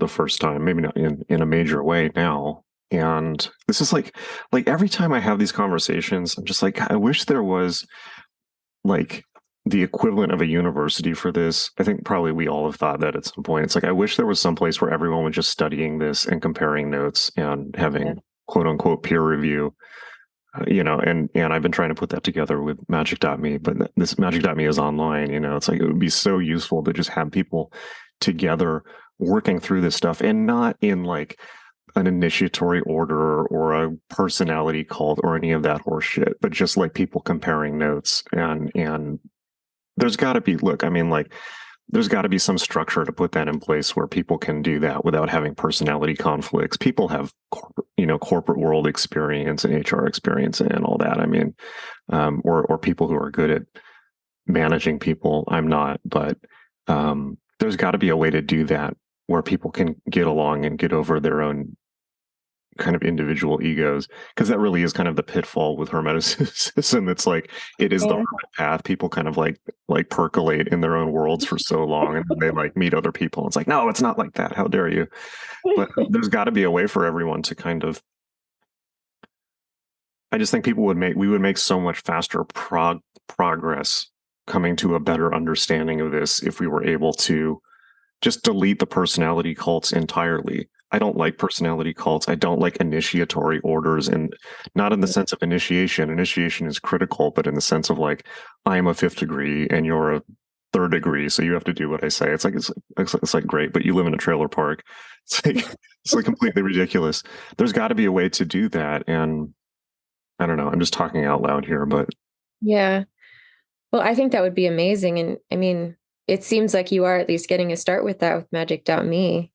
Speaker 1: the first time, maybe not in a major way now. And this is like every time I have these conversations, I'm just like, I wish there was like the equivalent of a university for this. I think probably we all have thought that at some point. It's like, I wish there was some place where everyone was just studying this and comparing notes and having quote unquote peer review, and I've been trying to put that together with magick.me, but this magick.me is online, it's like, it would be so useful to just have people together working through this stuff, and not in like an initiatory order or a personality cult or any of that horse shit, but just like people comparing notes. And there's got to be, there's got to be some structure to put that in place where people can do that without having personality conflicts. People have corporate world experience and HR experience and all that. I mean, or people who are good at managing people. I'm not, but there's got to be a way to do that where people can get along and get over their own kind of individual egos, because that really is kind of the pitfall with Hermeticism. It's like, it is the hermit path. People kind of like percolate in their own worlds for so long, and they like meet other people, and it's like, no, it's not like that, how dare you. But there's got to be a way for everyone to kind of, I just think we would make so much faster progress coming to a better understanding of this if we were able to just delete the personality cults entirely. I don't like personality cults. I don't like initiatory orders, and not in the sense of initiation. Initiation is critical, but in the sense of like, I'm a fifth degree and you're a third degree, so you have to do what I say. It's like great, but you live in a trailer park. It's like completely ridiculous. There's got to be a way to do that, and I don't know. I'm just talking out loud here, but
Speaker 2: Yeah. Well, I think that would be amazing. And I mean, it seems like you are at least getting a start with that with magic.me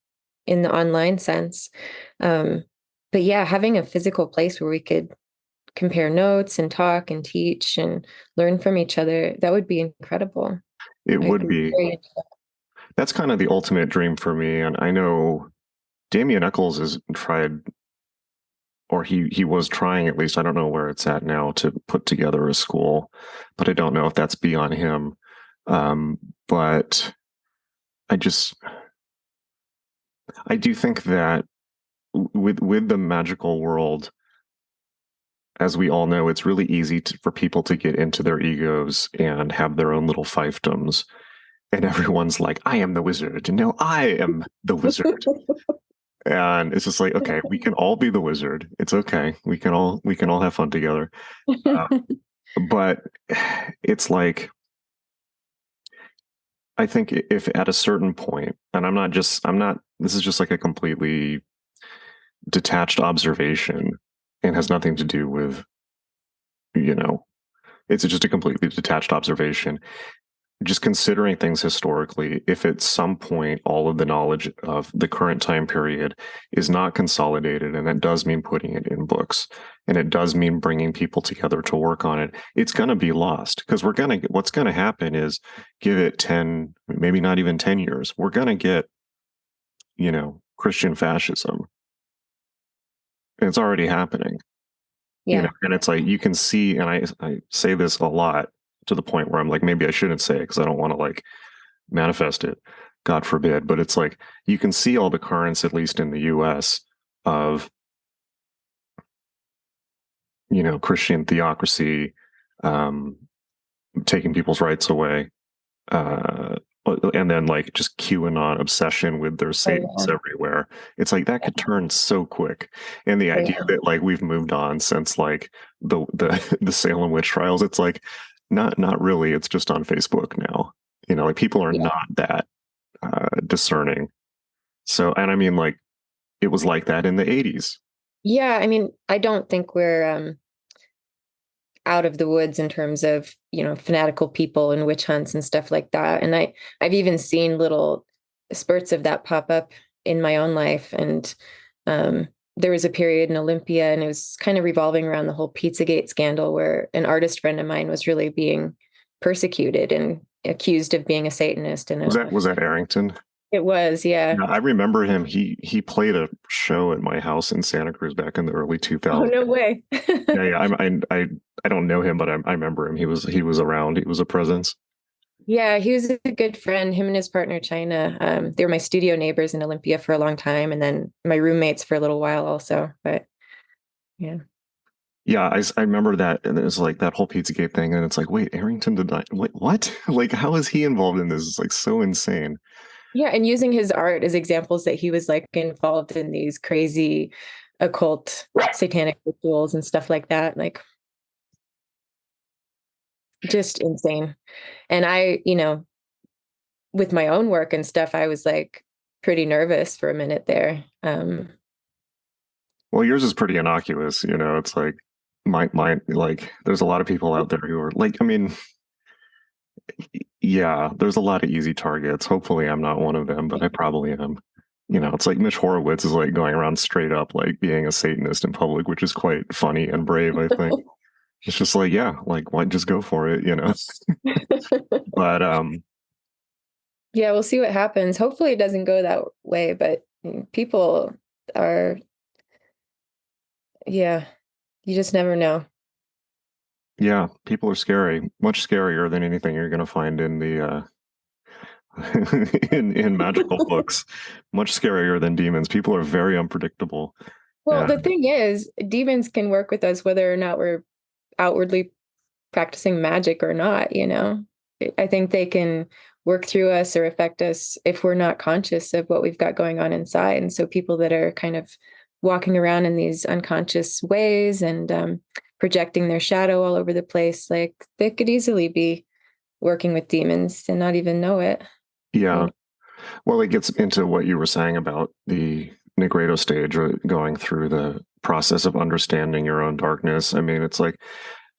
Speaker 2: in the online sense. Um, but yeah, having a physical place where we could compare notes and talk and teach and learn from each other, that would be incredible.
Speaker 1: it
Speaker 2: I'd
Speaker 1: would
Speaker 2: be
Speaker 1: be.
Speaker 2: very into that.
Speaker 1: That's kind of the ultimate dream for me, and I know Damien Eccles has tried, or he was trying at least. I don't know where it's at now to put together a school, but I don't know if that's beyond him. But I just I do think that with the magical world, as we all know, it's really easy for people to get into their egos and have their own little fiefdoms. And everyone's like, I am the wizard. No, I am the wizard. And it's just like, okay, we can all be the wizard. It's okay. We can all have fun together. Uh, but it's like, I think if at a certain point, and this is just like a completely detached observation and has nothing to do with, you know, it's just a completely detached observation. Just considering things historically, if at some point all of the knowledge of the current time period is not consolidated, and that does mean putting it in books, and it does mean bringing people together to work on it, it's going to be lost because what's going to happen is give it 10, maybe not even 10 years, we're going to get, Christian fascism. And it's already happening.
Speaker 2: Yeah.
Speaker 1: And it's like you can see, and I say this a lot to the point where I'm like, maybe I shouldn't say it because I don't want to like manifest it, God forbid. But it's like you can see all the currents, at least in the US, of Christian theocracy, taking people's rights away, and then like just QAnon obsession with their Satans everywhere. It's like that could turn so quick. And the idea that like we've moved on since like the Salem witch trials, it's like not really. It's just on Facebook now. Like people are not that discerning. So, and I mean, like it was like that in the 80s.
Speaker 2: Yeah. I mean, I don't think we're out of the woods in terms of, fanatical people and witch hunts and stuff like that. And I've even seen little spurts of that pop up in my own life. And there was a period in Olympia, and it was kind of revolving around the whole Pizzagate scandal, where an artist friend of mine was really being persecuted and accused of being a Satanist. And
Speaker 1: Was that Arrington?
Speaker 2: it was, yeah.
Speaker 1: Yeah, I remember him. He played a show at my house in Santa Cruz back in the early 2000s.
Speaker 2: Oh, no way.
Speaker 1: Yeah. I don't know him, but I remember him. He was around. He was a presence.
Speaker 2: Yeah, he was a good friend. Him and his partner China. They were my studio neighbors in Olympia for a long time, and then my roommates for a little while also. But yeah.
Speaker 1: Yeah, I remember that, and it was like that whole Pizzagate thing, and it's like, wait, Arrington did not. Wait, what? Like, how is he involved in this? It's like so insane.
Speaker 2: Yeah, and using his art as examples that he was like involved in these crazy occult satanic rituals and stuff like that. Like just insane. And with my own work and stuff, I was like pretty nervous for a minute there.
Speaker 1: Well, yours is pretty innocuous, it's like my like there's a lot of people out there who are like, I mean, yeah, there's a lot of easy targets. Hopefully I'm not one of them, but I probably am. It's like Mitch Horowitz is like going around straight up like being a Satanist in public, which is quite funny and brave, I think. It's just like, yeah, like why just go for it, But
Speaker 2: yeah, we'll see what happens. Hopefully it doesn't go that way, but people are, yeah, you just never know.
Speaker 1: Yeah, people are scary, much scarier than anything you're going to find in the in magical books. Much scarier than demons. People are very unpredictable.
Speaker 2: Well, the thing is, demons can work with us whether or not we're outwardly practicing magic or not, I think they can work through us or affect us if we're not conscious of what we've got going on inside. And so people that are kind of walking around in these unconscious ways and projecting their shadow all over the place, like they could easily be working with demons and not even know it.
Speaker 1: Yeah. Well, it gets into what you were saying about the Negredo stage, or going through the process of understanding your own darkness. I mean, it's like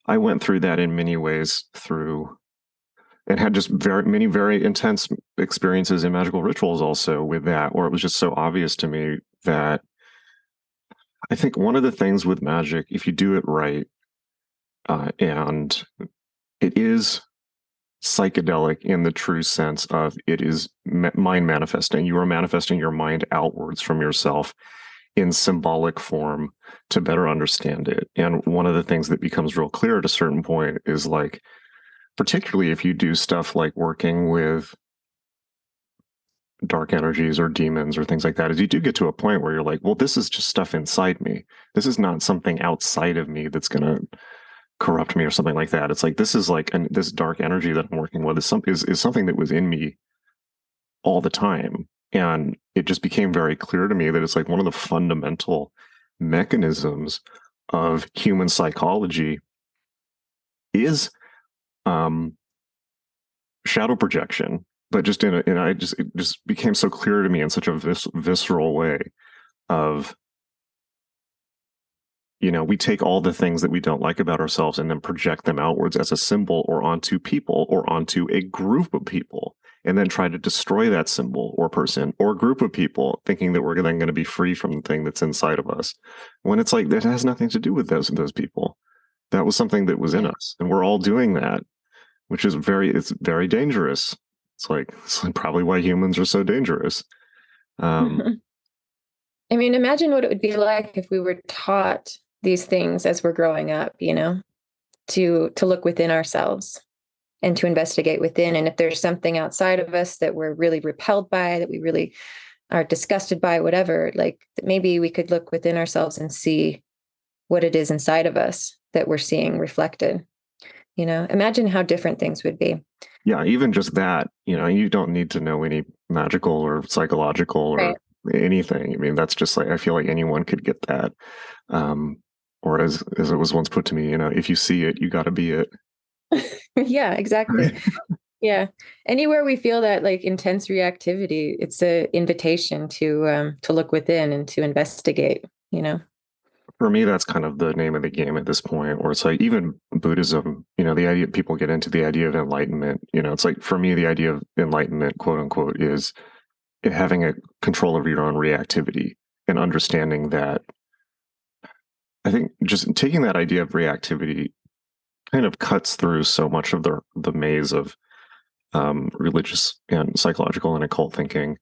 Speaker 1: I went through that in many ways and had just many very intense experiences in magical rituals also with that, where it was just so obvious to me that I think one of the things with magic, if you do it right, and it is psychedelic in the true sense of it is mind manifesting. You are manifesting your mind outwards from yourself in symbolic form to better understand it. And one of the things that becomes real clear at a certain point is like, particularly if you do stuff like working with dark energies or demons or things like that, is you do get to a point where you're like, well, this is just stuff inside me. This is not something outside of me that's going to corrupt me or something like that. It's like, this is like, and this dark energy that I'm working with is something that was in me all the time. And it just became very clear to me that it's like one of the fundamental mechanisms of human psychology is shadow projection, but just it just became so clear to me in such a visceral way of, we take all the things that we don't like about ourselves and then project them outwards as a symbol or onto people or onto a group of people, and then try to destroy that symbol or person or group of people, thinking that we're then going to be free from the thing that's inside of us. When it's like, that has nothing to do with those people. That was something that was in us. And we're all doing that, which is it's very dangerous. It's like probably why humans are so dangerous.
Speaker 2: I mean, imagine what it would be like if we were taught these things as we're growing up, to look within ourselves and to investigate within. And if there's something outside of us that we're really repelled by, that we really are disgusted by, whatever, like maybe we could look within ourselves and see what it is inside of us that we're seeing reflected. Imagine how different things would be.
Speaker 1: Yeah, even just that, you don't need to know any magical or psychological or anything. I mean, that's just like, I feel like anyone could get that. Or as it was once put to me, if you see it, you got to be it.
Speaker 2: Yeah, exactly. Yeah. Anywhere we feel that like intense reactivity, it's an invitation to look within and to investigate,
Speaker 1: For me, that's kind of the name of the game at this point, where it's like even Buddhism, the idea people get into the idea of enlightenment, it's like, for me, the idea of enlightenment, quote unquote, is having a control over your own reactivity and understanding that. I think just taking that idea of reactivity kind of cuts through so much of the maze of religious and psychological and occult thinking,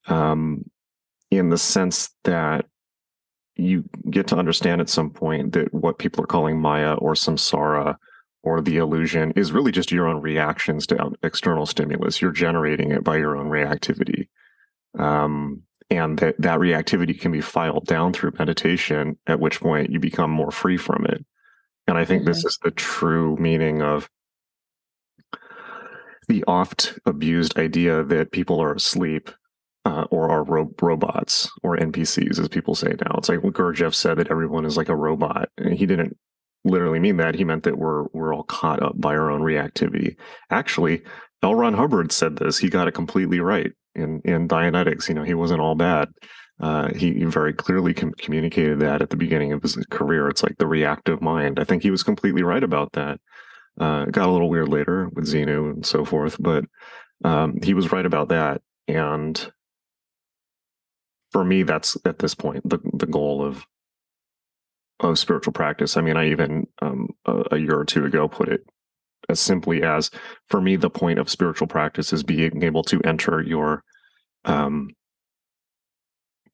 Speaker 1: in the sense that you get to understand at some point that what people are calling Maya or samsara or the illusion is really just your own reactions to external stimulus. You're generating it by your own reactivity. And that reactivity can be filed down through meditation, at which point you become more free from it. And I think this is the true meaning of the oft abused idea that people are asleep or are robots or NPCs, as people say now. It's like Gurdjieff said that everyone is like a robot. And he didn't literally mean that. He meant that we're all caught up by our own reactivity. Actually, L. Ron Hubbard said this. He got it completely right in Dianetics. He wasn't all bad. He very clearly communicated that at the beginning of his career. It's like the reactive mind. I think he was completely right about that. It got a little weird later with Xenu and so forth, but he was right about that. And for me, that's at this point the goal of spiritual practice. I mean, I even a year or two ago put it as simply as, for me, the point of spiritual practice is being able to enter your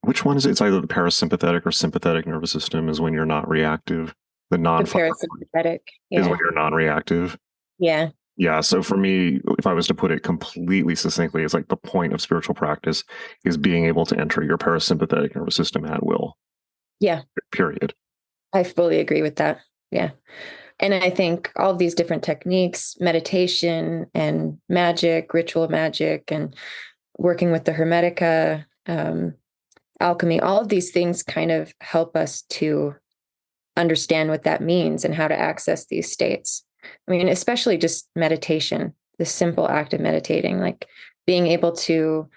Speaker 1: which one is it? It's either the parasympathetic or sympathetic nervous system is when you're not reactive. The
Speaker 2: parasympathetic
Speaker 1: is when you're non-reactive.
Speaker 2: Yeah.
Speaker 1: Yeah. So for me, if I was to put it completely succinctly, it's like the point of spiritual practice is being able to enter your parasympathetic nervous system at will.
Speaker 2: Yeah.
Speaker 1: Period.
Speaker 2: I fully agree with that. Yeah. And I think all of these different techniques, meditation and magic, ritual magic, and working with the Hermetica, alchemy, all of these things kind of help us to understand what that means and how to access these states. I mean, especially just meditation, the simple act of meditating, like being able to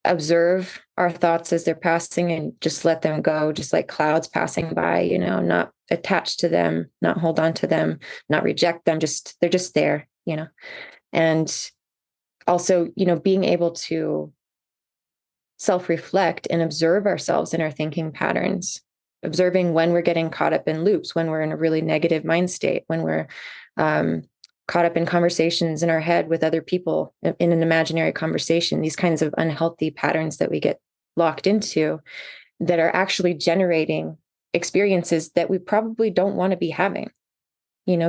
Speaker 2: observe our thoughts as they're passing and just let them go, just like clouds passing by, not attach to them, not hold on to them, not reject them, they're just there, and also, being able to self-reflect and observe ourselves in our thinking patterns, observing when we're getting caught up in loops, when we're in a really negative mind state, when we're caught up in conversations in our head with other people in an imaginary conversation, these kinds of unhealthy patterns that we get locked into that are actually generating experiences that we probably don't want to be having,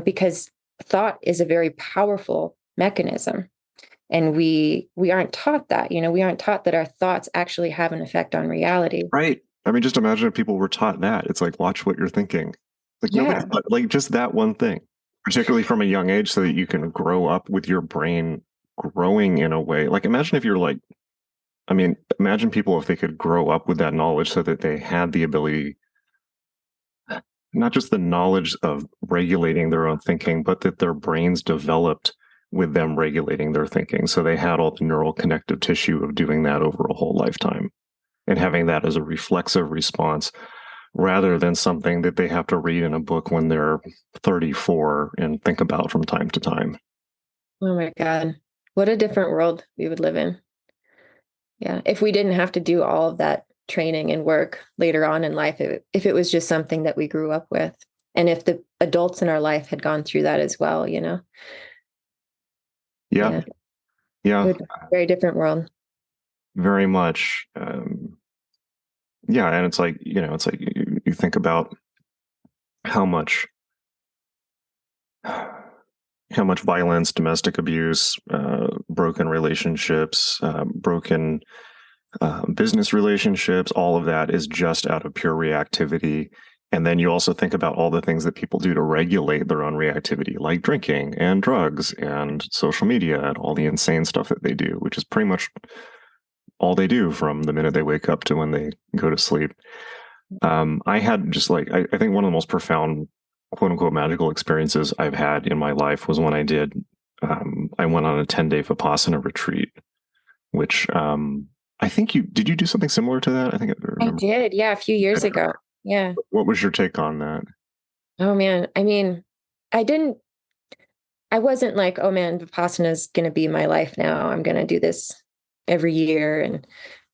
Speaker 2: because thought is a very powerful mechanism. And we aren't taught that, we aren't taught that our thoughts actually have an effect on reality.
Speaker 1: Right. I mean, just imagine if people were taught that. It's like, watch what you're thinking. Like,
Speaker 2: Yeah.
Speaker 1: like just that one thing, particularly from a young age, so that you can grow up with your brain growing in a way. Like, imagine if you're like, imagine people if they could grow up with that knowledge so that they had the ability, not just the knowledge of regulating their own thinking, but that their brains developed with them regulating their thinking. So they had all the neural connective tissue of doing that over a whole lifetime and having that as a reflexive response rather than something that they have to read in a book when they're 34 and think about from time to time.
Speaker 2: Oh my God. What a different world we would live in. Yeah. If we didn't have to do all of that training and work later on in life, if it was just something that we grew up with, and if the adults in our life had gone through that as well,
Speaker 1: Yeah.
Speaker 2: It would be a very different world.
Speaker 1: Very much. Yeah. And it's like, you think about how much violence, domestic abuse, broken relationships, broken business relationships, all of that is just out of pure reactivity. And then you also think about all the things that people do to regulate their own reactivity, like drinking and drugs and social media and all the insane stuff that they do, which is pretty much all they do from the minute they wake up to when they go to sleep. I had just like, I think one of the most profound, quote unquote, magical experiences I've had in my life was when I went on a 10-day Vipassana retreat, which I think did you do something similar to that?
Speaker 2: I did. Yeah. A few years ago. Yeah.
Speaker 1: What was your take on that?
Speaker 2: Oh man. I mean, I wasn't like, oh man, Vipassana is going to be my life now. I'm going to do this every year and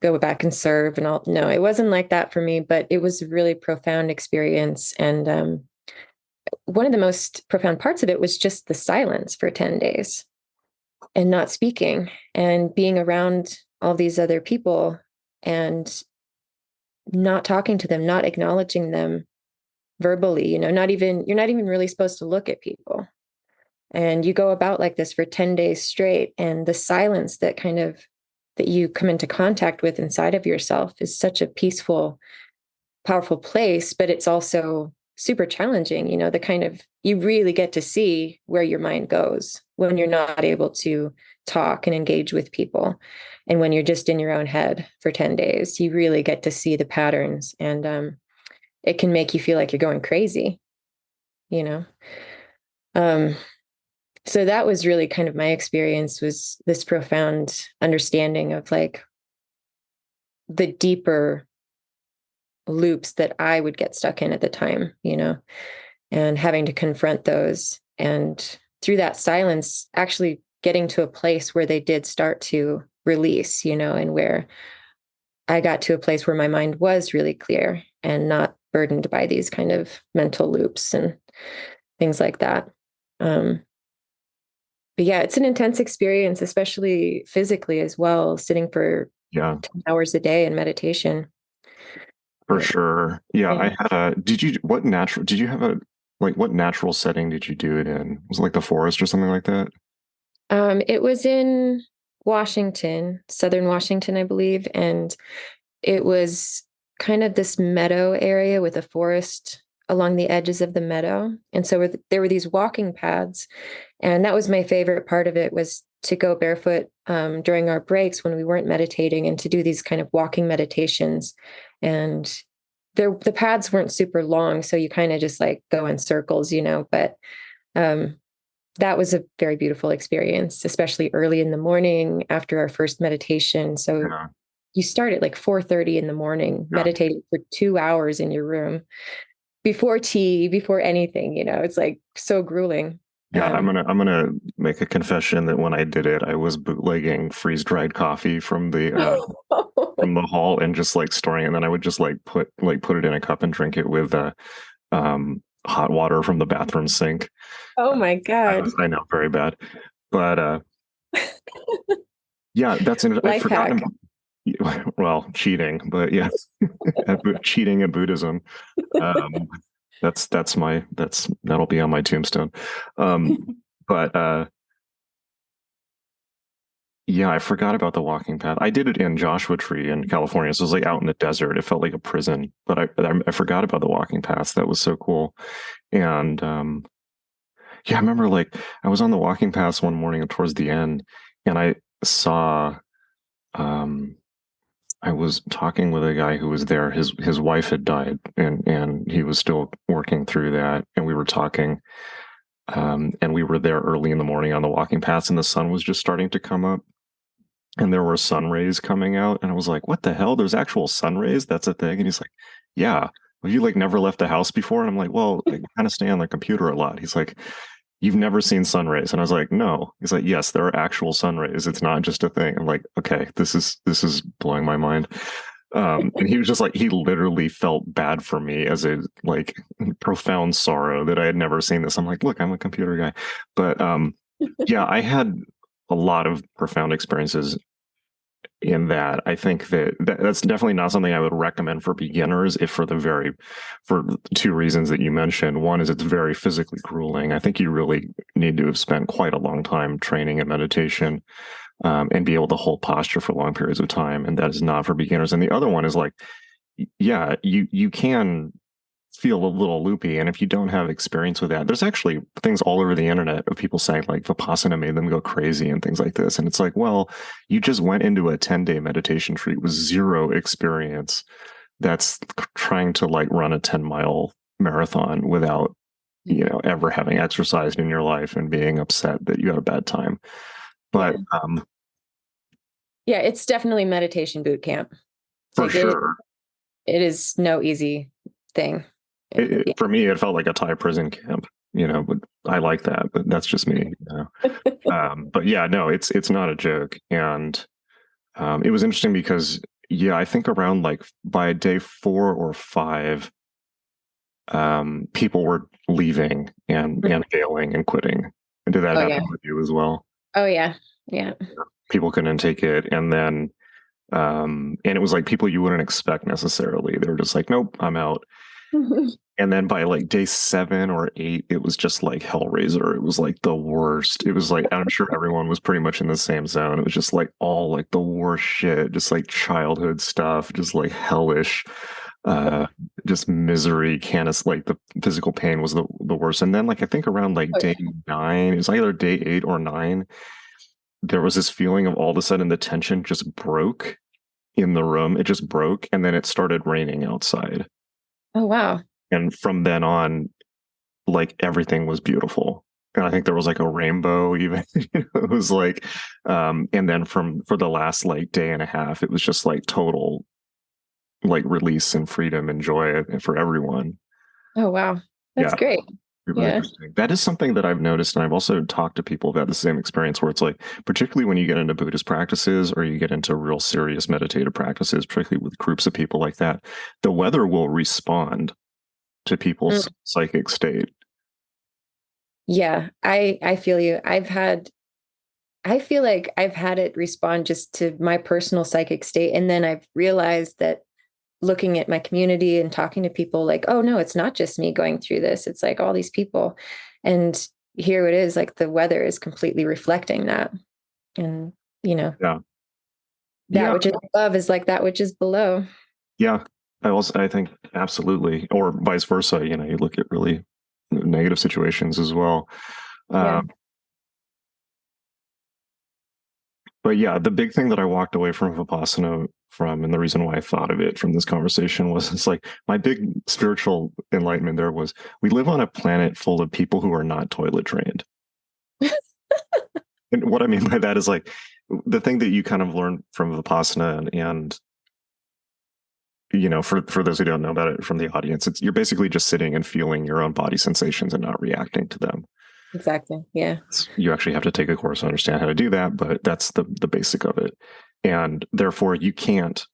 Speaker 2: go back and serve and all. No, it wasn't like that for me, but it was a really profound experience. And one of the most profound parts of it was just the silence for 10 days and not speaking and being around all these other people and not talking to them, not acknowledging them verbally, you're not even really supposed to look at people. And you go about like this for 10 days straight. And the silence that you come into contact with inside of yourself is such a peaceful, powerful place, but it's also super challenging, you really get to see where your mind goes when you're not able to talk and engage with people. And when you're just in your own head for 10 days, you really get to see the patterns, and it can make you feel like you're going crazy, so that was really kind of my experience, was this profound understanding of like the deeper loops that I would get stuck in at the time, and having to confront those. And through that silence, actually getting to a place where they did start to release, and where I got to a place where my mind was really clear and not burdened by these kind of mental loops and things like that. But yeah, it's an intense experience, especially physically as well, sitting for 10 hours a day in meditation.
Speaker 1: For sure. Yeah. I had what natural setting did you do it in? Was it like the forest or something like that?
Speaker 2: It was in Washington, Southern Washington, I believe. And it was kind of this meadow area with a forest along the edges of the meadow. And so there were these walking paths. And that was my favorite part of it, was to go barefoot during our breaks when we weren't meditating, and to do these kind of walking meditations. And the paths weren't super long, so you kind of just like go in circles, but that was a very beautiful experience, especially early in the morning after our first meditation. So you start at like 4:30 in the morning, meditating for 2 hours in your room before tea, before anything, it's like so grueling.
Speaker 1: Yeah, I'm gonna make a confession that when I did it, I was bootlegging freeze-dried coffee from the from the hall and just like storing it, and then I would just like put it in a cup and drink it with hot water from the bathroom sink.
Speaker 2: Oh my God.
Speaker 1: I know, very bad. But yeah, that's I've forgotten about, well, cheating, but yeah. Cheating at Buddhism. That'll be on my tombstone. But yeah, I forgot about the walking path. I did it in Joshua Tree in California. So it was like out in the desert. It felt like a prison, but I forgot about the walking paths. That was so cool. And yeah, I remember like I was on the walking paths one morning towards the end, and I saw I was talking with a guy who was there. His wife had died, and he was still working through that. And we were talking, and we were there early in the morning on the walking paths, and the sun was just starting to come up, and there were sun rays coming out. And I was like, "What the hell? There's actual sun rays? That's a thing?" And he's like, "Yeah. Have you like never left the house before?" And I'm like, "Well, I kind of stay on the computer a lot." He's like, "You've never seen sun rays?" And I was like, "No." He's like, "Yes, there are actual sun rays. It's not just a thing." I'm like, "Okay, this is blowing my mind." And he was just like, he literally felt bad for me, as a like profound sorrow that I had never seen this. I'm like, "Look, I'm a computer guy." But yeah, I had a lot of profound experiences in that. I think that's definitely not something I would recommend for beginners, for two reasons that you mentioned. One is it's very physically grueling. I think you really need to have spent quite a long time training in meditation, and be able to hold posture for long periods of time, and that is not for beginners. And the other one is like, yeah, you can feel a little loopy, and if you don't have experience with that, there's actually things all over the internet of people saying like Vipassana made them go crazy and things like this, and it's like, well, you just went into a 10-day meditation retreat with zero experience, that's trying to like run a 10-mile marathon without ever having exercised in your life and being upset that you had a bad time. But
Speaker 2: yeah, it's definitely meditation boot camp
Speaker 1: for sure.
Speaker 2: It is no easy thing.
Speaker 1: For me, it felt like a Thai prison camp, but I like that, but that's just me. But yeah, no, it's not a joke. And it was interesting because, yeah, I think around like by day 4 or 5, people were leaving and bailing and quitting. And did that happen with you as well?
Speaker 2: Oh yeah. Yeah.
Speaker 1: People couldn't take it. And then, and it was like people you wouldn't expect necessarily. They were just like, "Nope, I'm out." And then by like day 7 or 8, it was just like Hellraiser. It was like the worst. It was like, I'm sure everyone was pretty much in the same zone. It was just like all like the worst shit, just like childhood stuff, just like hellish, just misery. Like the physical pain was the worst. And then like I think around like day 9, it was either day 8 or 9, there was this feeling of all of a sudden the tension just broke in the room. It just broke, and then it started raining outside.
Speaker 2: Oh, wow.
Speaker 1: And from then on, like everything was beautiful. And I think there was like a rainbow even. It was like, and then for the last like day and a half, it was just like total like release and freedom and joy for everyone.
Speaker 2: Oh, wow. That's great.
Speaker 1: It was interesting. That is something that I've noticed, and I've also talked to people about the same experience, where it's like, particularly when you get into Buddhist practices or you get into real serious meditative practices, particularly with groups of people like that, the weather will respond to people's psychic state.
Speaker 2: Yeah, I feel you. I feel like I've had it respond just to my personal psychic state. And then I've realized that looking at my community and talking to people, like, oh no, it's not just me going through this. It's like all these people. And here it is, like the weather is completely reflecting that. And, that which is above is like that which is below.
Speaker 1: Yeah. I think Absolutely. Or vice versa. You look at really negative situations as well.
Speaker 2: Yeah.
Speaker 1: But yeah, the big thing that I walked away from Vipassana from, and the reason why I thought of it from this conversation was it's like my big spiritual enlightenment there was we live on a planet full of people who are not toilet trained. And what I mean by that is like the thing that you kind of learn from Vipassana and for those who don't know about it from the audience, you're basically just sitting and feeling your own body sensations and not reacting to them.
Speaker 2: Exactly. Yeah.
Speaker 1: You actually have to take a course to understand how to do that, but that's the basic of it. And therefore you can't,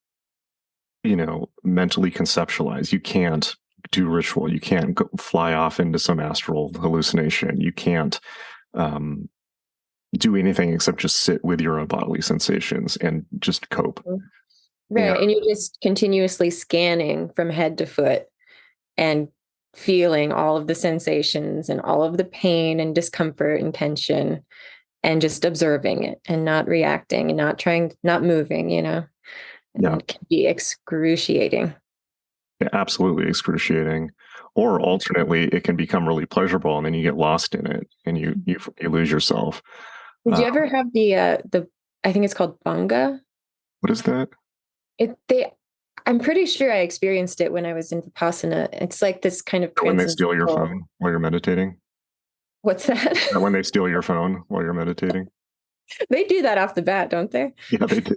Speaker 1: mentally conceptualize. You can't do ritual. You can't fly off into some astral hallucination. You can't do anything except just sit with your own bodily sensations and just cope.
Speaker 2: Right. And you're just continuously scanning from head to foot and feeling all of the sensations and all of the pain and discomfort and tension and just observing it and not reacting and not moving, And it can be excruciating.
Speaker 1: Yeah, absolutely excruciating. Or alternately, it can become really pleasurable and then you get lost in it and you lose yourself.
Speaker 2: Did you ever have the I think it's called Banga?
Speaker 1: What is that?
Speaker 2: I'm pretty sure I experienced it when I was in Vipassana. It's like this kind of
Speaker 1: When they steal your phone while you're meditating?
Speaker 2: What's that?
Speaker 1: When they steal your phone while you're meditating?
Speaker 2: They do that off the bat, don't they?
Speaker 1: Yeah, they do.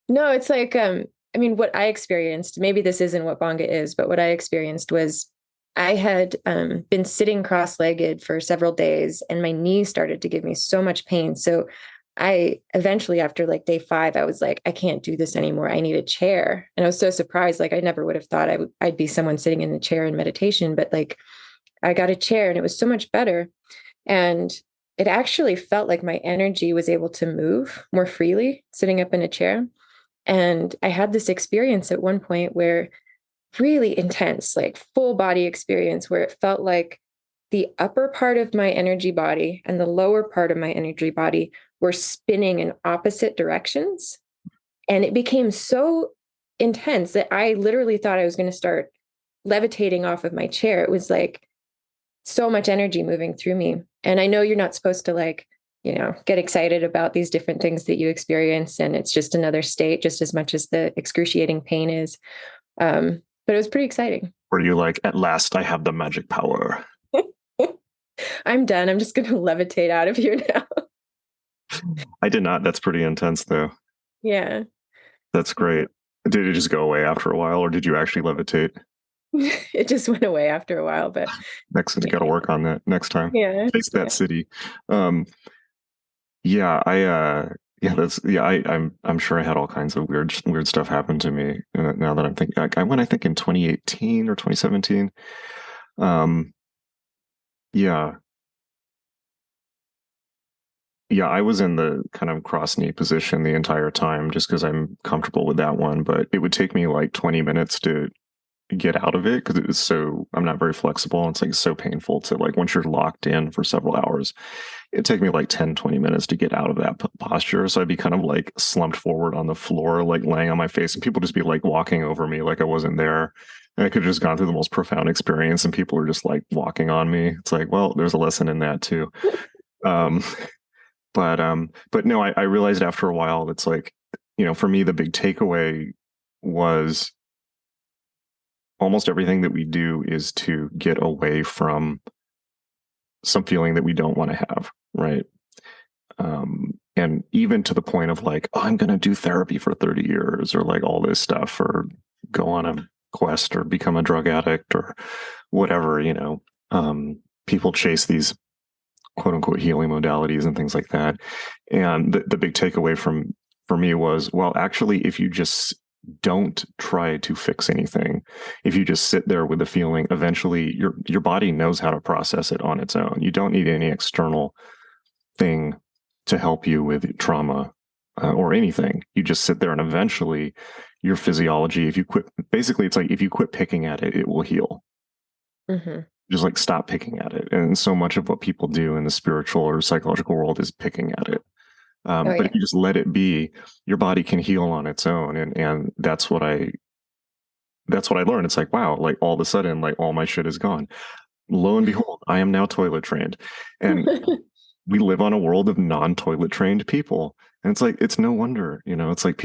Speaker 2: No, it's like, what I experienced, maybe this isn't what Banga is, but what I experienced was I had been sitting cross-legged for several days and my knee started to give me so much pain. So I eventually, after like day 5, I was like, I can't do this anymore. I need a chair. And I was so surprised. Like I never would have thought I'd be someone sitting in a chair in meditation, but like I got a chair and it was so much better. And it actually felt like my energy was able to move more freely sitting up in a chair. And I had this experience at one point where really intense, like full body experience where it felt like the upper part of my energy body and the lower part of my energy body were spinning in opposite directions. And it became so intense that I literally thought I was going to start levitating off of my chair. It was like so much energy moving through me. And I know you're not supposed to get excited about these different things that you experience. And it's just another state, just as much as the excruciating pain is. But it was pretty exciting.
Speaker 1: Were you like, at last I have the magic power?
Speaker 2: I'm done. I'm just going to levitate out of here now.
Speaker 1: I did not. That's pretty intense, though.
Speaker 2: Yeah.
Speaker 1: That's great. Did it just go away after a while, or did you actually levitate?
Speaker 2: It just went away after a while, but
Speaker 1: next, got to work on that next time.
Speaker 2: Yeah.
Speaker 1: Face that city. I'm sure I had all kinds of weird stuff happen to me. Now that I'm thinking, I went, I think in 2018 or 2017. Yeah, I was in the kind of cross knee position the entire time just because I'm comfortable with that one. But it would take me like 20 minutes to get out of it because it was I'm not very flexible. It's like so painful to like once you're locked in for several hours, it'd take me like 10, 20 minutes to get out of that posture. So I'd be kind of like slumped forward on the floor, like laying on my face, and people just be like walking over me like I wasn't there. And I could have just gone through the most profound experience and people are just like walking on me. It's like, well, there's a lesson in that too. But no, I realized after a while, it's like, for me, the big takeaway was almost everything that we do is to get away from some feeling that we don't want to have. Right. And even to the point of like, oh, I'm going to do therapy for 30 years or like all this stuff, or go on a quest or become a drug addict or whatever, people chase these quote unquote healing modalities and things like that. And the big takeaway for me was, well, actually, if you just don't try to fix anything, if you just sit there with the feeling, eventually your body knows how to process it on its own. You don't need any external thing to help you with trauma or anything. You just sit there and eventually your physiology, if you quit, basically it's like if you quit picking at it, it will heal.
Speaker 2: Mm-hmm.
Speaker 1: Just like stop picking at it. And so much of what people do in the spiritual or psychological world is picking at it. But if you just let it be, your body can heal on its own. And that's what I that's what I learned. It's like, wow, like all of a sudden, like all my shit is gone. Lo and behold, I am now toilet trained. And we live on a world of non-toilet trained people. And it's like, it's no wonder, it's like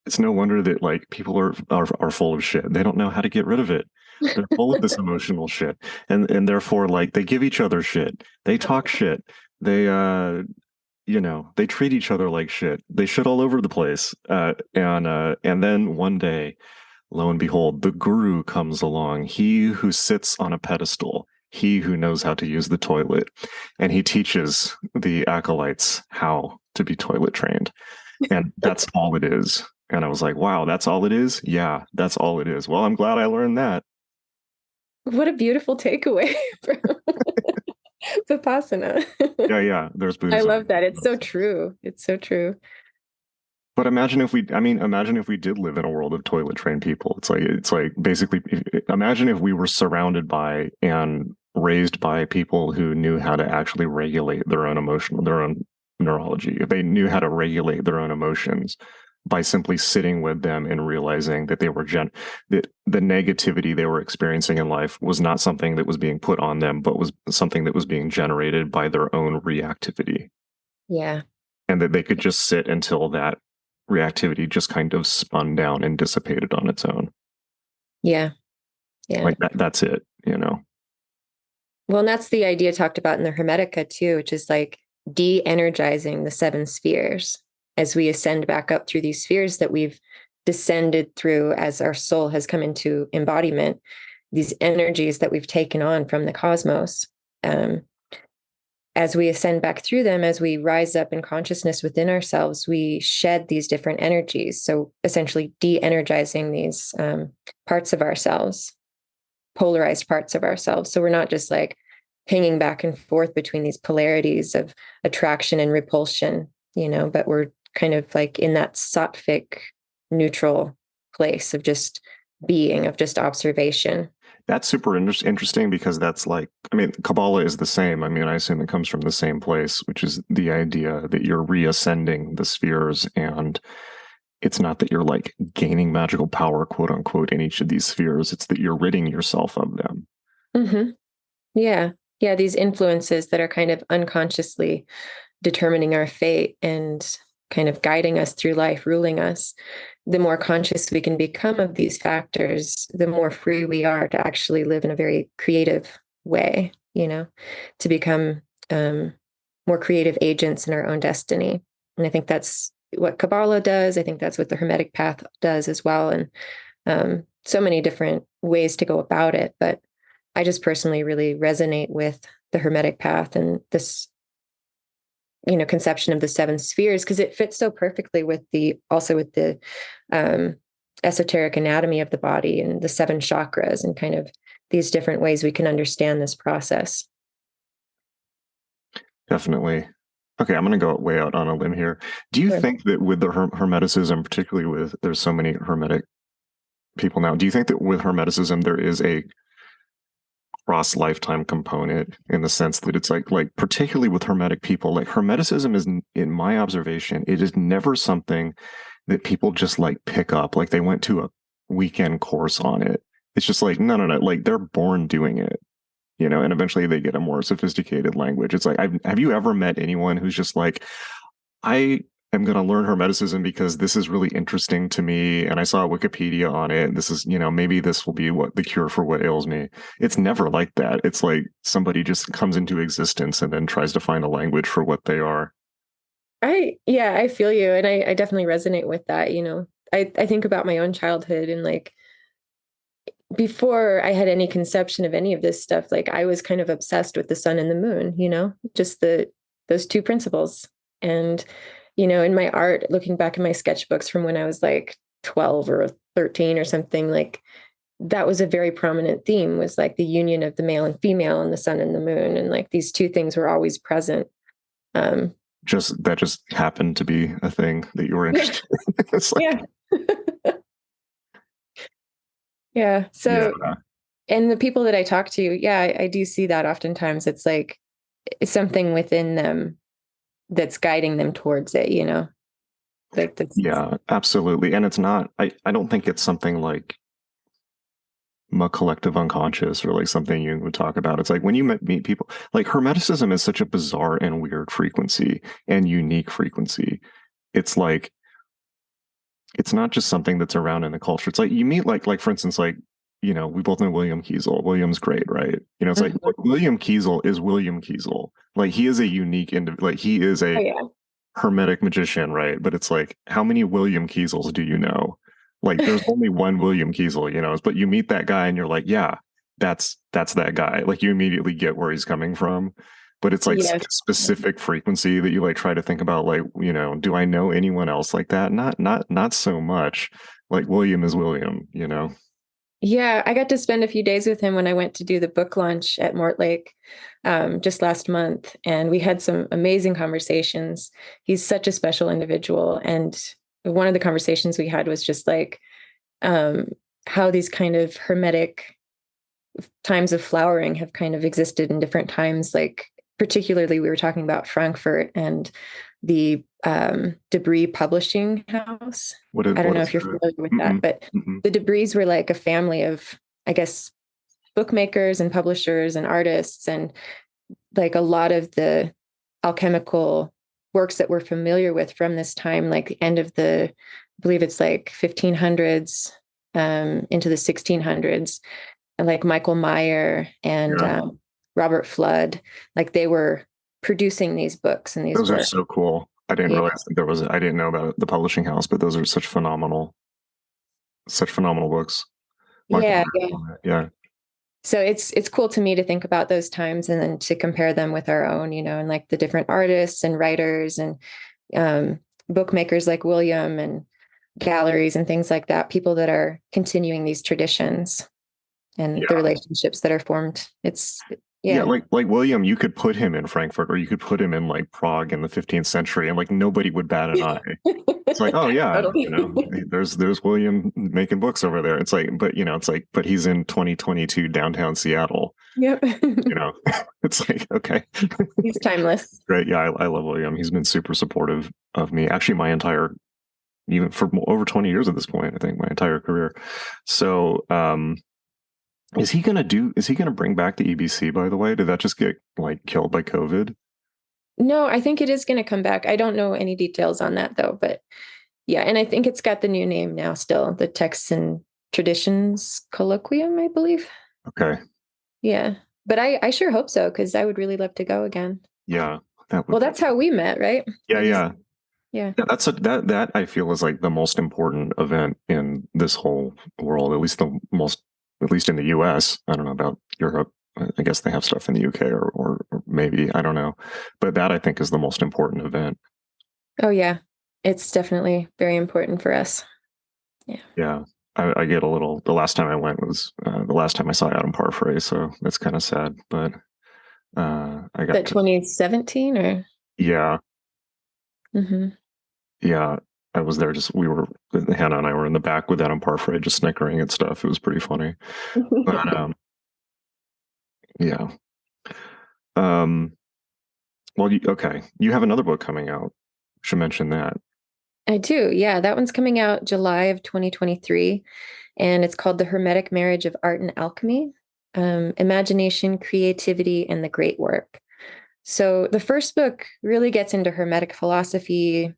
Speaker 1: it's no wonder that like people are full of shit. They don't know how to get rid of it. They're full of this emotional shit. And therefore, like, they give each other shit. They talk shit. They they treat each other like shit. They shit all over the place. And then one day, lo and behold, the guru comes along, he who sits on a pedestal, he who knows how to use the toilet, and he teaches the acolytes how to be toilet trained. And that's all it is. And I was like, wow, that's all it is? Yeah, that's all it is. Well, I'm glad I learned that.
Speaker 2: What a beautiful takeaway from Vipassana.
Speaker 1: Yeah, there's Buddhism.
Speaker 2: I love that. It's so true. It's so true.
Speaker 1: But imagine if we did live in a world of toilet trained people. It's like basically, imagine if we were surrounded by and raised by people who knew how to actually regulate their own neurology. If they knew how to regulate their own emotions by simply sitting with them and realizing that that the negativity they were experiencing in life was not something that was being put on them, but was something that was being generated by their own reactivity.
Speaker 2: Yeah.
Speaker 1: And that they could just sit until that reactivity just kind of spun down and dissipated on its own.
Speaker 2: Yeah.
Speaker 1: Like that's it,
Speaker 2: Well, and that's the idea talked about in the Hermetica too, which is like de-energizing the seven spheres as we ascend back up through these spheres that we've descended through as our soul has come into embodiment, these energies that we've taken on from the cosmos. As we ascend back through them, as we rise up in consciousness within ourselves, we shed these different energies. So essentially de-energizing these parts of ourselves, polarized parts of ourselves. So we're not just like pinging back and forth between these polarities of attraction and repulsion, but we're kind of like in that sattvic neutral place of just being, of just observation.
Speaker 1: That's super interesting because that's like, Kabbalah is the same. I assume it comes from the same place, which is the idea that you're reascending the spheres, and it's not that you're like gaining magical power, quote unquote, in each of these spheres. It's that you're ridding yourself of them.
Speaker 2: Mm-hmm. Yeah. Yeah. These influences that are kind of unconsciously determining our fate and kind of guiding us through life, ruling us. The more conscious we can become of these factors, the more free we are to actually live in a very creative way, to become more creative agents in our own destiny. And I think that's what Kabbalah does. I think that's what the Hermetic path does as well. And so many different ways to go about it. But I just personally really resonate with the Hermetic path and this conception of the seven spheres, because it fits so perfectly with the esoteric anatomy of the body and the seven chakras and kind of these different ways we can understand this process.
Speaker 1: Definitely. Okay, I'm going to go way out on a limb here. Do you think that with the Hermeticism, particularly with there's so many Hermetic people now, do you think that with Hermeticism there is a cross lifetime component in the sense that it's like particularly with Hermetic people, like Hermeticism is, in my observation, it is never something that people just like pick up, like they went to a weekend course on it. It's just like, no, like they're born doing it, and eventually they get a more sophisticated language. It's like, have you ever met anyone who's just like, I am going to learn Hermeticism because this is really interesting to me, and I saw Wikipedia on it, and this is, maybe this will be what the cure for what ails me. It's never like that. It's like somebody just comes into existence and then tries to find a language for what they are.
Speaker 2: I feel you. And I definitely resonate with that. I think about my own childhood, and like before I had any conception of any of this stuff, like I was kind of obsessed with the sun and the moon, just those two principles. And in my art, looking back in my sketchbooks from when I was like 12 or 13 or something, like that was a very prominent theme, was like the union of the male and female and the sun and the moon. And like these two things were always present.
Speaker 1: That just happened to be a thing that you were interested in. It's like,
Speaker 2: yeah. So, and the people that I talk to, I do see that oftentimes it's like it's something within them that's guiding them towards it, Like this.
Speaker 1: Yeah, absolutely. And it's not, I don't think it's something like a collective unconscious or like something you would talk about. It's like when you meet people, like Hermeticism is such a bizarre and weird frequency and unique frequency. It's like, it's not just something that's around in the culture. It's like you meet like for instance, like, you know, we both know William Kiesel. William's great, right? You know, it's like William Kiesel is William Kiesel. Like he is a unique individual. Like he is a Hermetic magician, right? But it's like, how many William Kiesels do you know? Like there's only one William Kiesel, you know, but you meet that guy and you're like, yeah, that's that guy. Like you immediately get where he's coming from. But it's like such a specific frequency that you like try to think about, like, you know, do I know anyone else like that? Not so much. Like William is William, you know.
Speaker 2: Yeah, I got to spend a few days with him when I went to do the book launch at Mortlake just last month. And we had some amazing conversations. He's such a special individual. And one of the conversations we had was just like how these kind of hermetic times of flowering have kind of existed in different times. Like particularly, we were talking about Frankfurt and the Debris Publishing House. I don't know if you're familiar with that, but the Debris were like a family of, I guess, bookmakers and publishers and artists, and like a lot of the alchemical works that we're familiar with from this time, like the end of the, I believe it's like 1500s into the 1600s, and like Michael Meyer and Robert Flood, like they were producing these books and these
Speaker 1: those
Speaker 2: works.
Speaker 1: Are so cool. I didn't realize that I didn't know about the publishing house, but those are such phenomenal books. Yeah.
Speaker 2: So it's cool to me to think about those times and then to compare them with our own, you know, and like the different artists and writers and bookmakers like William and galleries and things like that, people that are continuing these traditions and the relationships that are formed. Like
Speaker 1: William, you could put him in Frankfurt or you could put him in like Prague in the 15th century and like nobody would bat an eye. It's like, oh yeah, totally. You know, there's William making books over there. It's like, but you know, it's like, but he's in 2022 downtown Seattle.
Speaker 2: Yep.
Speaker 1: You know, it's like, okay.
Speaker 2: He's timeless.
Speaker 1: Great. Yeah, I love William. He's been super supportive of me. Actually, even for over 20 years at this point, I think my entire career. So, is he going to bring back the EBC, by the way? Did that just get like killed by COVID?
Speaker 2: No, I think it is going to come back. I don't know any details on that though, but yeah. And I think it's got the new name now still, the Texts and Traditions Colloquium, I believe.
Speaker 1: Okay.
Speaker 2: Yeah. But I sure hope so, because I would really love to go again.
Speaker 1: Yeah.
Speaker 2: That's how we met, right?
Speaker 1: Yeah. That I feel is like the most important event in this whole world, at least in the US. I don't know about Europe. I guess they have stuff in the UK or maybe, I don't know. But that I think is the most important event.
Speaker 2: Oh, yeah. It's definitely very important for us. Yeah.
Speaker 1: Yeah. I get a little, the last time I went was the last time I saw Adam Parfrey. So that's kind of sad. But I got
Speaker 2: that 2017 or?
Speaker 1: Yeah.
Speaker 2: Mm-hmm.
Speaker 1: Yeah. I was there Hannah and I were in the back with Adam Parfrey just snickering and stuff. It was pretty funny. But yeah. Well, you have another book coming out. Should mention that.
Speaker 2: I do. Yeah. That one's coming out July of 2023. And it's called The Hermetic Marriage of Art and Alchemy, Imagination, Creativity, and the Great Work. So the first book really gets into Hermetic philosophy,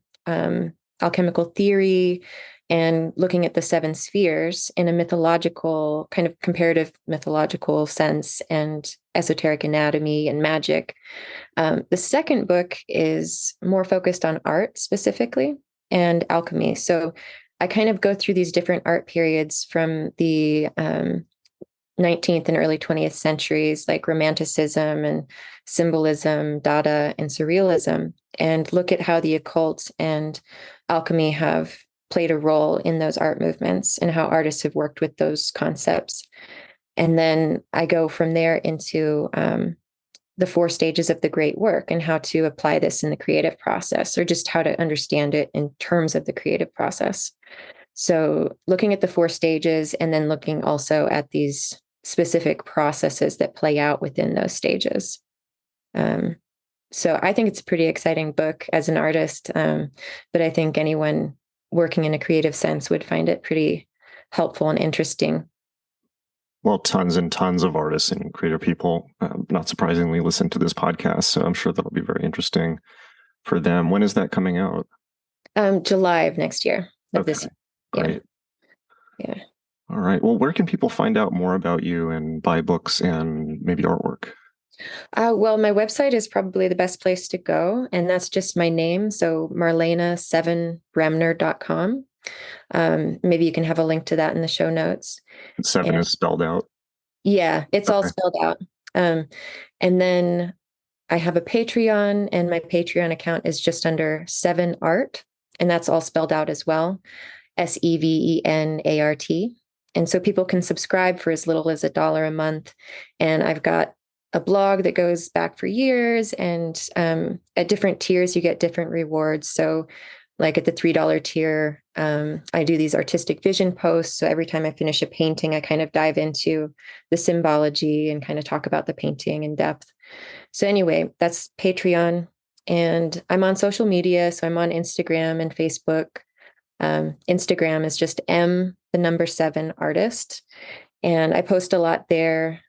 Speaker 2: alchemical theory, and looking at the seven spheres in a mythological, kind of comparative mythological sense, and esoteric anatomy and magick. The second book is more focused on art specifically and alchemy. So I kind of go through these different art periods from the 19th and early 20th centuries, like Romanticism and Symbolism, Dada, and Surrealism, and look at how the occult and alchemy have played a role in those art movements and how artists have worked with those concepts. And then I go from there into the 4 stages of the great work and how to apply this in the creative process, or just how to understand it in terms of the creative process. So looking at the 4 stages and then looking also at these specific processes that play out within those stages. So I think it's a pretty exciting book as an artist. But I think anyone working in a creative sense would find it pretty helpful and interesting.
Speaker 1: Well, tons and tons of artists and creative people, not surprisingly, listen to this podcast. So I'm sure that'll be very interesting for them. When is that coming out?
Speaker 2: July of next year. This year.
Speaker 1: Great.
Speaker 2: Yeah.
Speaker 1: All right. Well, where can people find out more about you and buy books and maybe artwork?
Speaker 2: Well, my website is probably the best place to go, and that's just my name. So Marlene7Bremner.com. Maybe you can have a link to that in the show notes.
Speaker 1: 7 is spelled out.
Speaker 2: Yeah, it's all spelled out. And then I have a Patreon, and my Patreon account is just under 7 Art, and that's all spelled out as well. SEVENART. And so people can subscribe for as little as $1 a month. And I've got a blog that goes back for years, and at different tiers, you get different rewards. So like at the $3 tier, I do these artistic vision posts. So every time I finish a painting, I kind of dive into the symbology and kind of talk about the painting in depth. So anyway, that's Patreon. And I'm on social media. So I'm on Instagram and Facebook. Instagram is just M7Artist. And I post a lot there,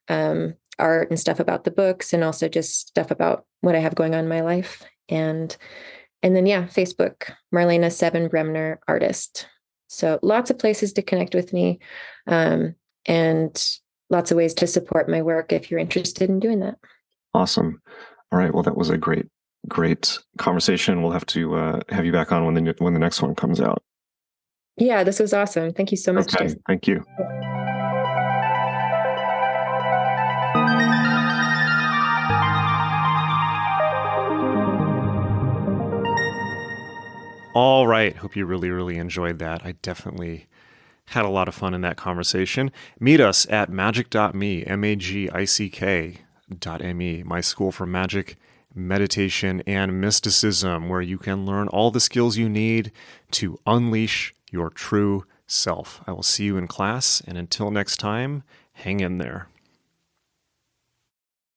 Speaker 2: art and stuff about the books, and also just stuff about what I have going on in my life. And then, Facebook, Marlene Seven Bremner Artist. So lots of places to connect with me, and lots of ways to support my work if you're interested in doing that.
Speaker 1: Awesome. All right. Well, that was a great conversation. We'll have to have you back on when the next one comes out.
Speaker 2: Yeah, this was awesome. Thank you so much,
Speaker 1: Okay,
Speaker 2: Jason.
Speaker 1: thank you. All right. Hope you really, really enjoyed that. I definitely had a lot of fun in that conversation. Meet us at magick.me, magick.me, my school for magic, meditation, and mysticism, where you can learn all the skills you need to unleash your true self. I will see you in class, and until next time, hang in there.